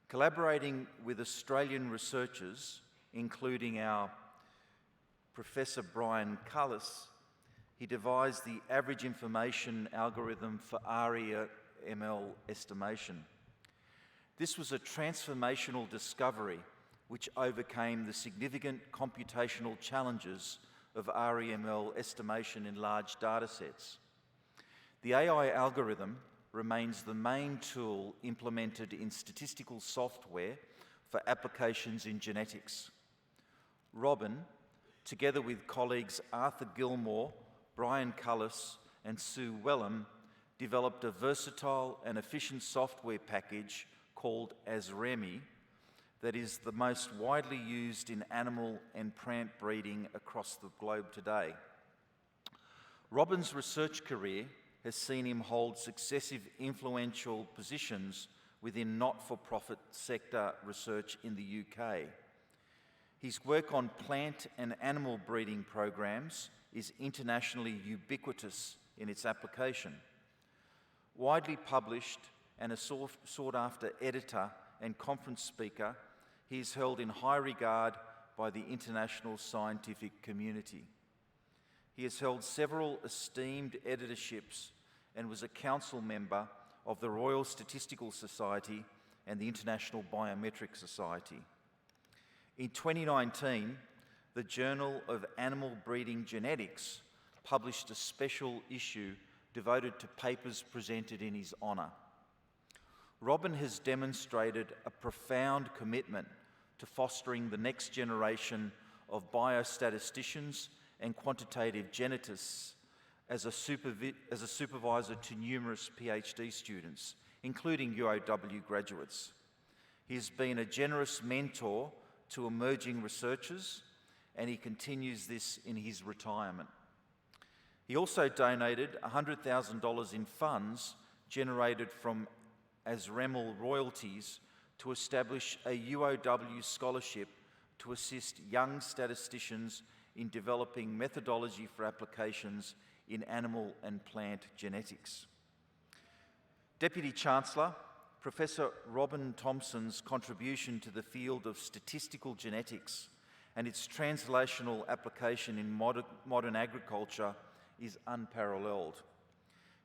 Collaborating with Australian researchers, including our Professor Brian Cullis, he devised the average information algorithm for REML estimation. This was a transformational discovery which overcame the significant computational challenges of REML estimation in large data sets. The AI algorithm remains the main tool implemented in statistical software for applications in genetics. Robin, together with colleagues Arthur Gilmore, Brian Cullis and Sue Wellham, developed a versatile and efficient software package called ASREMI that is the most widely used in animal and plant breeding across the globe today. Robin's research career has seen him hold successive influential positions within not-for-profit sector research in the UK. His work on plant and animal breeding programs is internationally ubiquitous in its application. Widely published and a sought-after editor and conference speaker, he is held in high regard by the international scientific community. He has held several esteemed editorships and was a council member of the Royal Statistical Society and the International Biometric Society. In 2019, the Journal of Animal Breeding Genetics published a special issue devoted to papers presented in his honour. Robin has demonstrated a profound commitment to fostering the next generation of biostatisticians and quantitative geneticists as a supervisor to numerous PhD students, including UOW graduates. He has been a generous mentor to emerging researchers, and he continues this in his retirement. He also donated $100,000 in funds generated from ASREML royalties to establish a UOW scholarship to assist young statisticians in developing methodology for applications in animal and plant genetics. Deputy Chancellor, Professor Robin Thompson's contribution to the field of statistical genetics and its translational application in modern agriculture is unparalleled.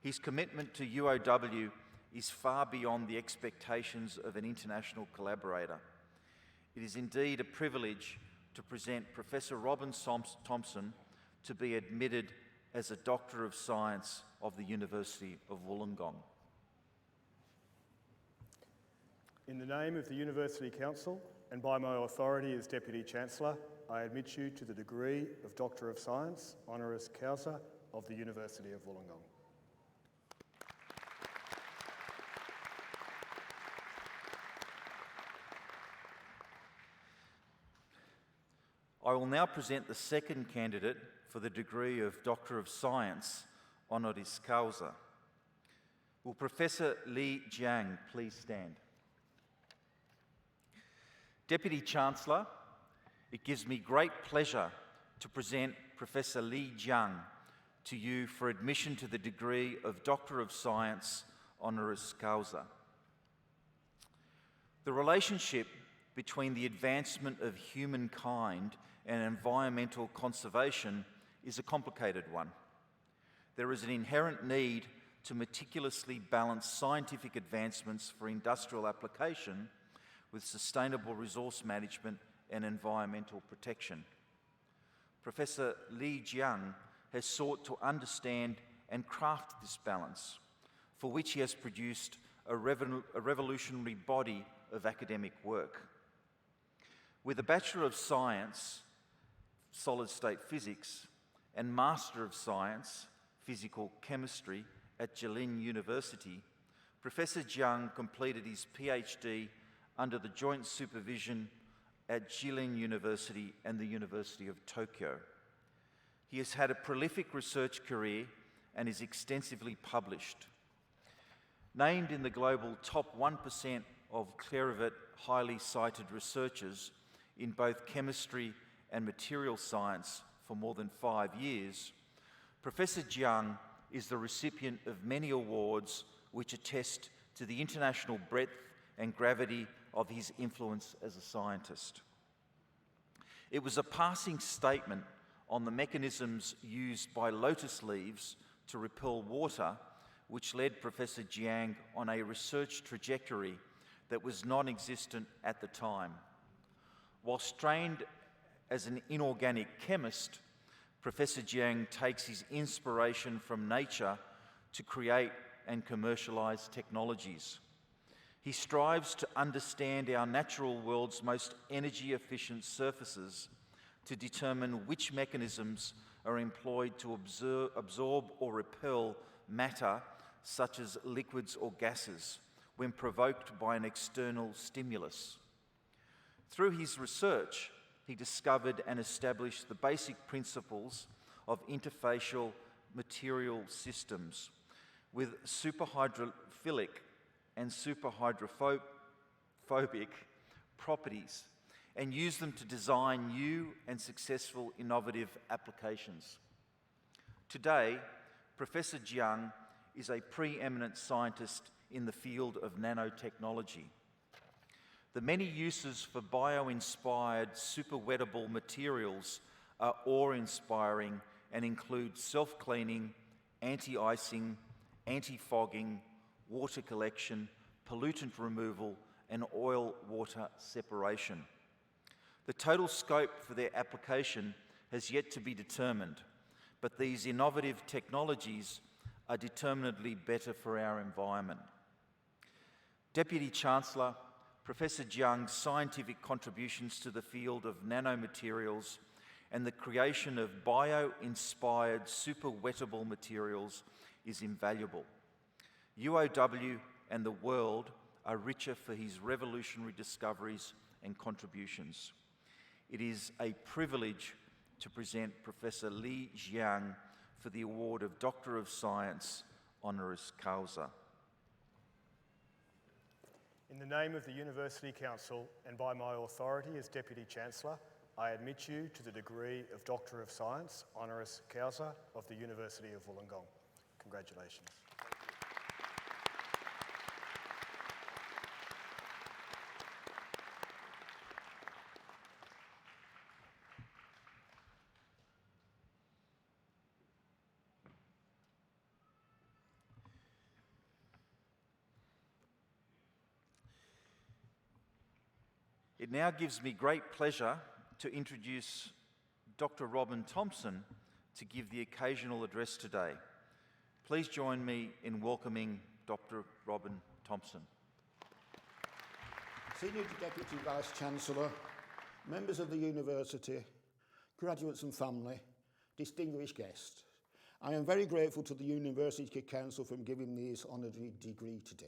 His commitment to UOW is far beyond the expectations of an international collaborator. It is indeed a privilege to present Professor Robin Thompson to be admitted as a Doctor of Science of the University of Wollongong. In the name of the University Council and by my authority as Deputy Chancellor, I admit you to the degree of Doctor of Science, honoris causa, of the University of Wollongong. I will now present the second candidate for the degree of Doctor of Science, honoris causa. Will Professor Li Jiang please stand? Deputy Chancellor, it gives me great pleasure to present Professor Li Jiang to you for admission to the degree of Doctor of Science, honoris causa. The relationship between the advancement of humankind and environmental conservation is a complicated one. There is an inherent need to meticulously balance scientific advancements for industrial application with sustainable resource management and environmental protection. Professor Li Jiang has sought to understand and craft this balance, for which he has produced a revolutionary body of academic work. With a Bachelor of Science, Solid State Physics, and Master of Science, Physical Chemistry at Jilin University, Professor Jiang completed his PhD under the joint supervision at Jilin University and the University of Tokyo. He has had a prolific research career and is extensively published. Named in the global top 1% of Clarivate highly cited researchers in both chemistry and material science for more than 5 years, Professor Jiang is the recipient of many awards which attest to the international breadth and gravity of his influence as a scientist. It was a passing statement on the mechanisms used by lotus leaves to repel water which led Professor Jiang on a research trajectory that was non-existent at the time. Whilst trained as an inorganic chemist, Professor Jiang takes his inspiration from nature to create and commercialise technologies. He strives to understand our natural world's most energy-efficient surfaces to determine which mechanisms are employed to absorb or repel matter, such as liquids or gases, when provoked by an external stimulus. Through his research, he discovered and established the basic principles of interfacial material systems with superhydrophilic and superhydrophobic properties, and used them to design new and successful innovative applications. Today, Professor Jiang is a preeminent scientist in the field of nanotechnology. The many uses for bio-inspired super-wettable materials are awe-inspiring and include self-cleaning, anti-icing, anti-fogging, water collection, pollutant removal, and oil-water separation. The total scope for their application has yet to be determined, but these innovative technologies are determinedly better for our environment. Deputy Chancellor, Professor Jiang's scientific contributions to the field of nanomaterials and the creation of bio-inspired super-wettable materials is invaluable. UOW and the world are richer for his revolutionary discoveries and contributions. It is a privilege to present Professor Li Jiang for the award of Doctor of Science honoris causa. In the name of the University Council and by my authority as Deputy Chancellor, I admit you to the degree of Doctor of Science honoris causa of the University of Wollongong. Congratulations. It now gives me great pleasure to introduce Dr. Robin Thompson to give the occasional address today. Please join me in welcoming Dr. Robin Thompson. Senior Deputy Vice-Chancellor, members of the University, graduates and family, distinguished guests, I am very grateful to the University Council for giving me this honorary degree today.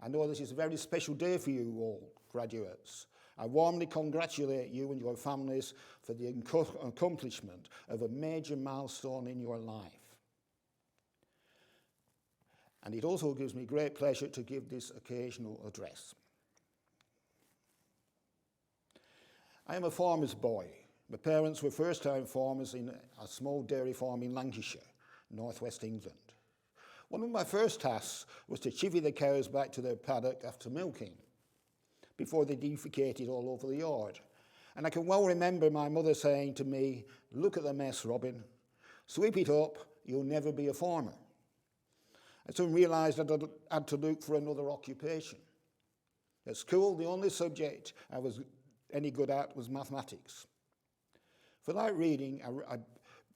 I know this is a very special day for you all, graduates. I warmly congratulate you and your families for the accomplishment of a major milestone in your life. And it also gives me great pleasure to give this occasional address. I am a farmer's boy. My parents were first-time farmers in a small dairy farm in Lancashire, northwest England. One of my first tasks was to chivvy the cows back to their paddock after milking, before they defecated all over the yard. And I can well remember my mother saying to me, "Look at the mess, Robin. Sweep it up, you'll never be a farmer." I soon realised I had to look for another occupation. At school, the only subject I was any good at was mathematics. For that reading, I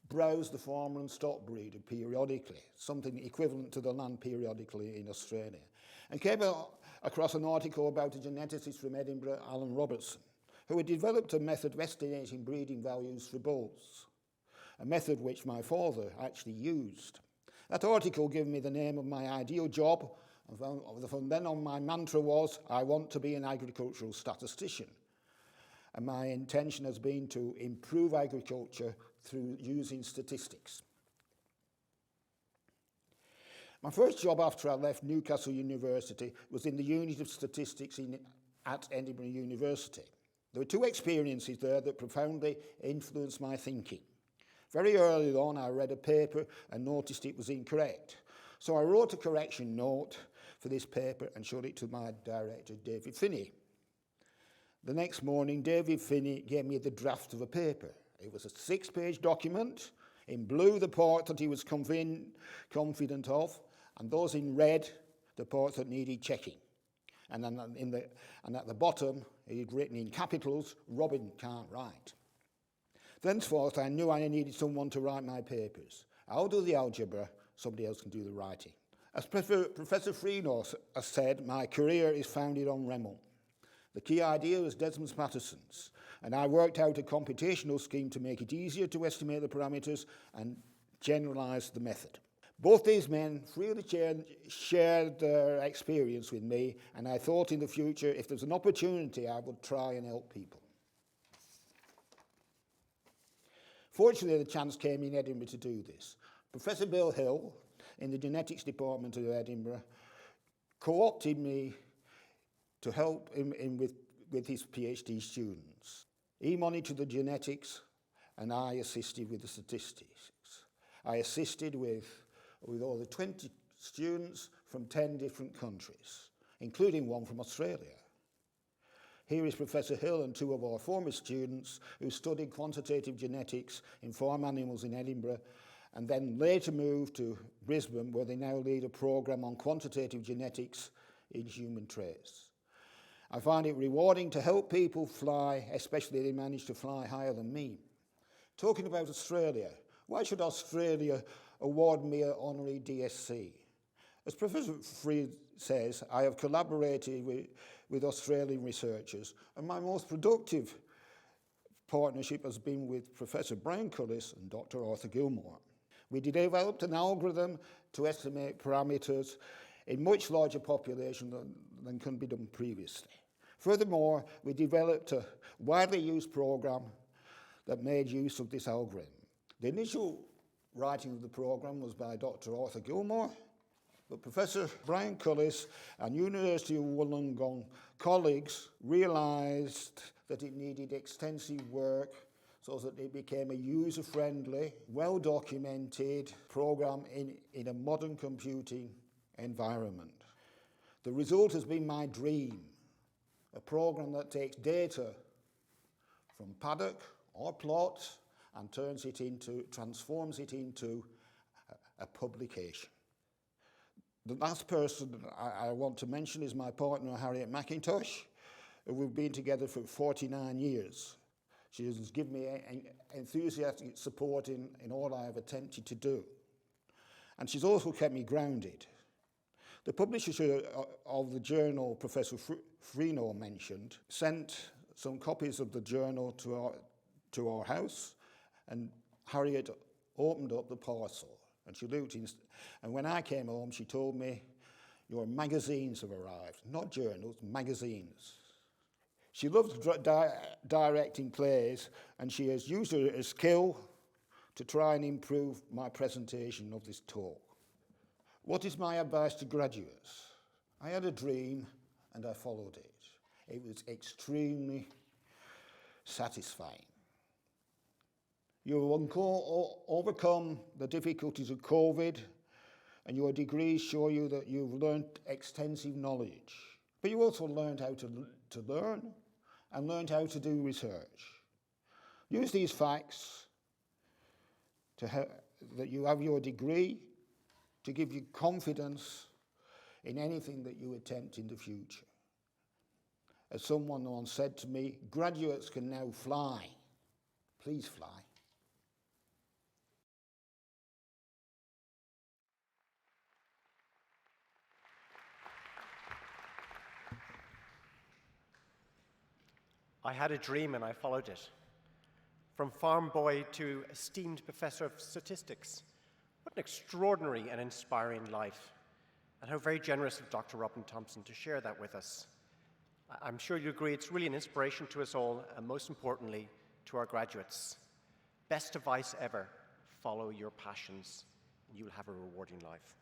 browsed the Farmer and Stock Breeder periodically, something equivalent to the Land periodically in Australia, and came across an article about a geneticist from Edinburgh, Alan Robertson, who had developed a method of estimating breeding values for bulls, a method which my father actually used. That article gave me the name of my ideal job, and from then on my mantra was, I want to be an agricultural statistician. And my intention has been to improve agriculture through using statistics. My first job after I left Newcastle University was in the unit of statistics at Edinburgh University. There were two experiences there that profoundly influenced my thinking. Very early on, I read a paper and noticed it was incorrect. So I wrote a correction note for this paper and showed it to my director, David Finney. The next morning, David Finney gave me the draft of a paper. It was a 6-page document, in blue the part that he was confident of, and those in red the part that needed checking. And at the bottom, he'd written in capitals, "Robin can't write." Thenceforth, I knew I needed someone to write my papers. I'll do the algebra, somebody else can do the writing. As Professor Freenor has said, my career is founded on REML. The key idea was Desmond Patterson's, and I worked out a computational scheme to make it easier to estimate the parameters and generalise the method. Both these men freely shared their experience with me, and I thought in the future, if there's an opportunity, I would try and help people. Fortunately, the chance came in Edinburgh to do this. Professor Bill Hill, in the genetics department of Edinburgh, co-opted me to help him with his PhD students. He monitored the genetics, and I assisted with the statistics. I assisted with over 20 students from 10 different countries, including one from Australia. Here is Professor Hill and two of our former students who studied quantitative genetics in farm animals in Edinburgh and then later moved to Brisbane, where they now lead a program on quantitative genetics in human traits. I find it rewarding to help people fly, especially if they manage to fly higher than me. Talking about Australia, why should Australia award me an honorary DSc? As Professor Freed says, I have collaborated with Australian researchers, and my most productive partnership has been with Professor Brian Cullis and Dr. Arthur Gilmore. We developed an algorithm to estimate parameters in much larger population than can be done previously. Furthermore, we developed a widely used program that made use of this algorithm. The initial writing of the program was by Dr. Arthur Gilmore, but Professor Brian Cullis and University of Wollongong colleagues realised that it needed extensive work so that it became a user-friendly, well-documented program in a modern computing environment. The result has been my dream, a program that takes data from paddock or plot and transforms it into a publication. The last person I want to mention is my partner, Harriet McIntosh, who we've been together for 49 years. She has given me enthusiastic support in all I have attempted to do. And she's also kept me grounded. The publisher of the journal Professor Freno mentioned sent some copies of the journal to our house, and Harriet opened up the parcel and she looked in, and when I came home she told me, your magazines have arrived, not journals, magazines. She loves directing plays, and she has used her skill to try and improve my presentation of this talk. What is my advice to graduates? I had a dream and I followed it. It was extremely satisfying. You will overcome the difficulties of COVID, and your degrees show you that you've learned extensive knowledge. But you also learned how to learn and learned how to do research. Use these facts that you have your degree to give you confidence in anything that you attempt in the future. As someone once said to me, graduates can now fly. Please fly. I had a dream and I followed it. From farm boy to esteemed professor of statistics. What an extraordinary and inspiring life. And how very generous of Dr. Robin Thompson to share that with us. I'm sure you agree it's really an inspiration to us all, and most importantly, to our graduates. Best advice ever, follow your passions, and you'll have a rewarding life.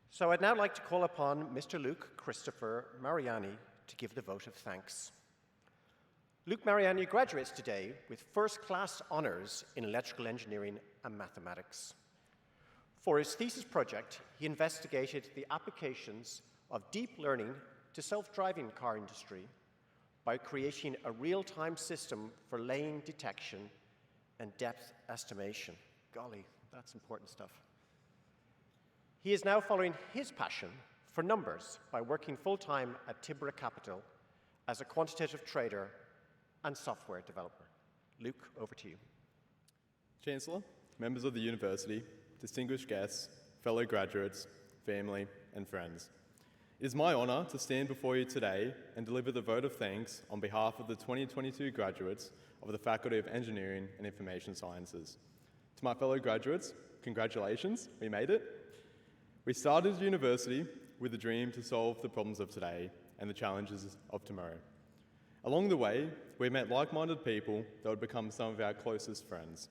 So I'd now like to call upon Mr. Luke Christopher Mariani to give the vote of thanks. Luke Mariani graduates today with first-class honours in electrical engineering and mathematics. For his thesis project, he investigated the applications of deep learning to self-driving car industry by creating a real-time system for lane detection and depth estimation. Golly, that's important stuff. He is now following his passion for numbers by working full-time at Tibra Capital as a quantitative trader and software developer. Luke, over to you. Chancellor, members of the university, distinguished guests, fellow graduates, family, and friends. It is my honour to stand before you today and deliver the vote of thanks on behalf of the 2022 graduates of the Faculty of Engineering and Information Sciences. To my fellow graduates, congratulations, we made it. We started university with a dream to solve the problems of today and the challenges of tomorrow. Along the way, we met like-minded people that would become some of our closest friends.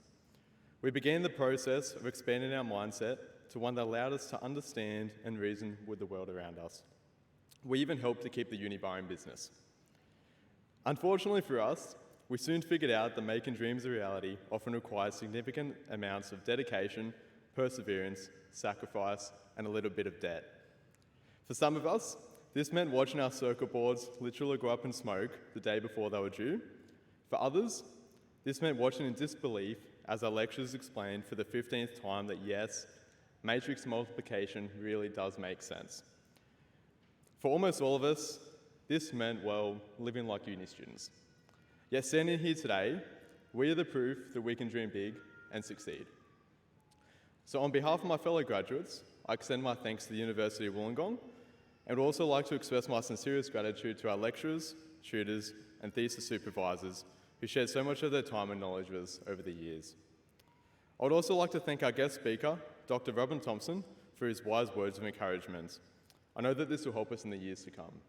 We began the process of expanding our mindset to one that allowed us to understand and reason with the world around us. We even helped to keep the uni bar in business. Unfortunately for us, we soon figured out that making dreams a reality often requires significant amounts of dedication, perseverance, sacrifice, and a little bit of debt. For some of us, this meant watching our circuit boards literally go up in smoke the day before they were due. For others, this meant watching in disbelief as our lecturers explained for the 15th time that yes, matrix multiplication really does make sense. For almost all of us, this meant, well, living like uni students. Yet standing here today, we are the proof that we can dream big and succeed. So on behalf of my fellow graduates, I extend my thanks to the University of Wollongong, and would also like to express my sincerest gratitude to our lecturers, tutors, and thesis supervisors who shared so much of their time and knowledge with us over the years. I would also like to thank our guest speaker, Dr. Robin Thompson, for his wise words of encouragement. I know that this will help us in the years to come.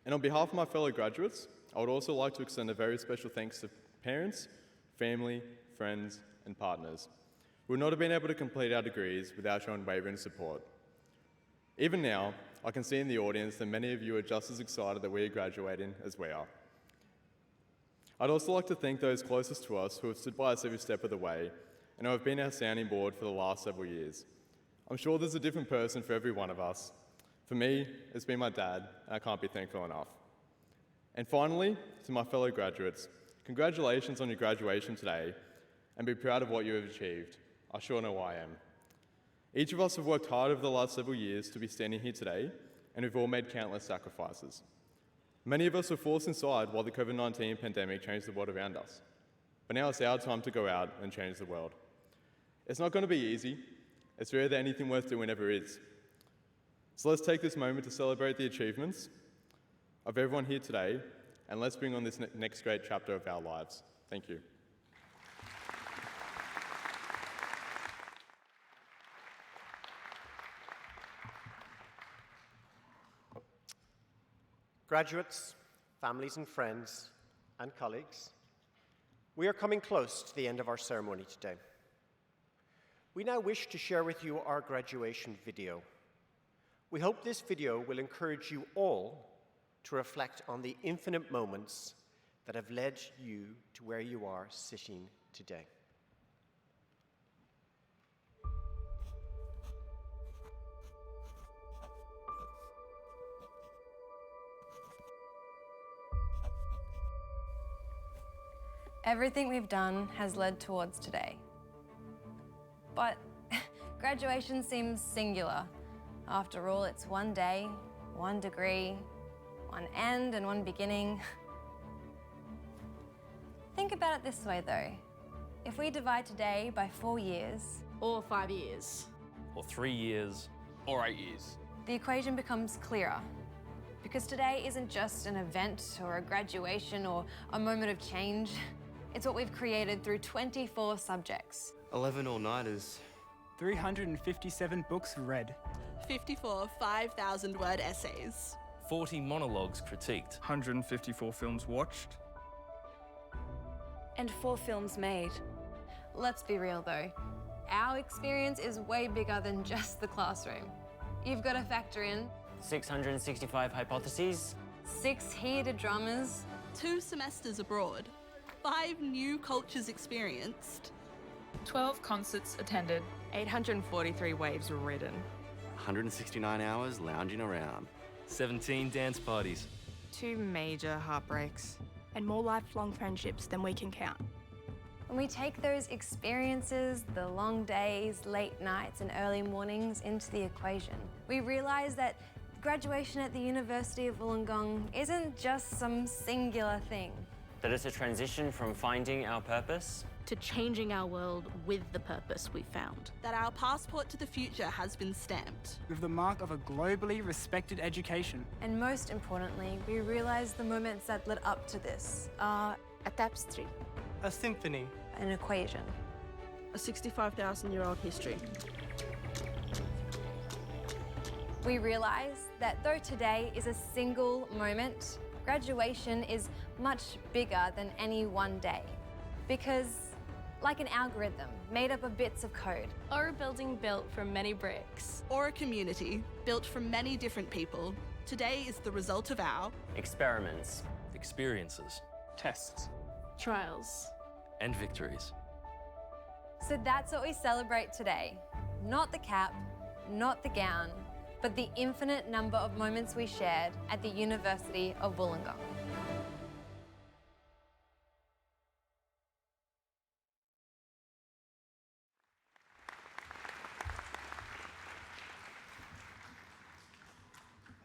And on behalf of my fellow graduates, I would also like to extend a very special thanks to parents, family, friends, and partners. We would not have been able to complete our degrees without your unwavering support. Even now, I can see in the audience that many of you are just as excited that we are graduating as we are. I'd also like to thank those closest to us who have stood by us every step of the way and who have been our sounding board for the last several years. I'm sure there's a different person for every one of us. For me, it's been my dad, and I can't be thankful enough. And finally, to my fellow graduates, congratulations on your graduation today, and be proud of what you have achieved. I sure know I am. Each of us have worked hard over the last several years to be standing here today, and we've all made countless sacrifices. Many of us were forced inside while the COVID-19 pandemic changed the world around us. But now it's our time to go out and change the world. It's not going to be easy. It's rare that anything worth doing ever is. So let's take this moment to celebrate the achievements of everyone here today, and let's bring on this next great chapter of our lives. Thank you. Graduates, families and friends, and colleagues, we are coming close to the end of our ceremony today. We now wish to share with you our graduation video. We hope this video will encourage you all to reflect on the infinite moments that have led you to where you are sitting today. Everything we've done has led towards today. But graduation seems singular. After all, it's one day, one degree, one end and one beginning. Think about it this way though. If we divide today by 4 years, or 5 years, or 3 years, or 8 years, the equation becomes clearer. Because today isn't just an event or a graduation or a moment of change. It's what we've created through 24 subjects. 11 all-nighters. 357 books read. 54 5,000-word essays. 40 monologues critiqued. 154 films watched. And 4 films made. Let's be real though. Our experience is way bigger than just the classroom. You've got to factor in 665 hypotheses, 6 heated dramas, 2 semesters abroad, 5 new cultures experienced, 12 concerts attended, 843 waves ridden, 169 hours lounging around, 17 dance parties, 2 major heartbreaks, and more lifelong friendships than we can count. When we take those experiences, the long days, late nights and early mornings into the equation, we realise that graduation at the University of Wollongong isn't just some singular thing. That it's a transition from finding our purpose to changing our world with the purpose we found. That our passport to the future has been stamped with the mark of a globally respected education. And most importantly, we realise the moments that led up to this are a tapestry, a symphony, an equation. a 65,000-year-old history. We realise that though today is a single moment, graduation is much bigger than any one day. Because, like an algorithm made up of bits of code, Or a building built from many bricks. Or a community built from many different people, today is the result of our Experiments. Experiences. Tests. Trials. And victories. so that's what we celebrate today. Not the cap, not the gown, but the infinite number of moments we shared at the University of Wollongong.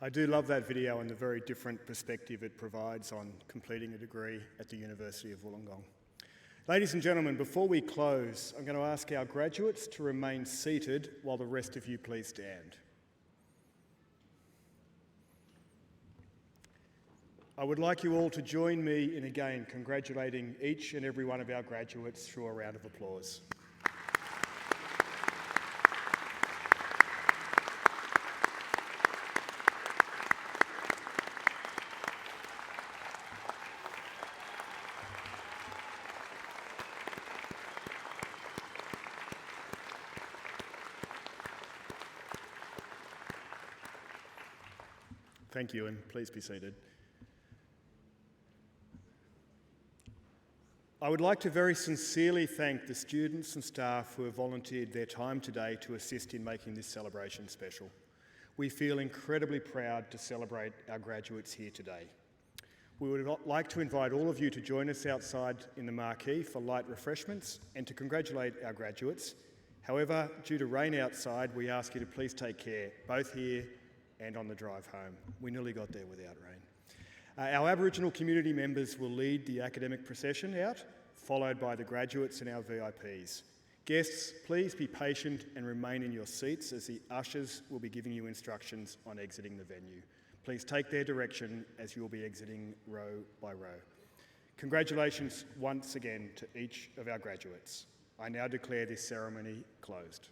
I do love that video and the very different perspective it provides on completing a degree at the University of Wollongong. Ladies and gentlemen, before we close, I'm going to ask our graduates to remain seated while the rest of you please stand. I would like you all to join me in again congratulating each and every one of our graduates through a round of applause. Thank you, and please be seated. I would like to very sincerely thank the students and staff who have volunteered their time today to assist in making this celebration special. We feel incredibly proud to celebrate our graduates here today. We would like to invite all of you to join us outside in the marquee for light refreshments and to congratulate our graduates. However, due to rain outside, we ask you to please take care, both here and on the drive home. We nearly got there without rain. Our Aboriginal community members will lead the academic procession out, followed by the graduates and our VIPs. Guests, please be patient and remain in your seats as the ushers will be giving you instructions on exiting the venue. Please take their direction as you will be exiting row by row. Congratulations once again to each of our graduates. I now declare this ceremony closed.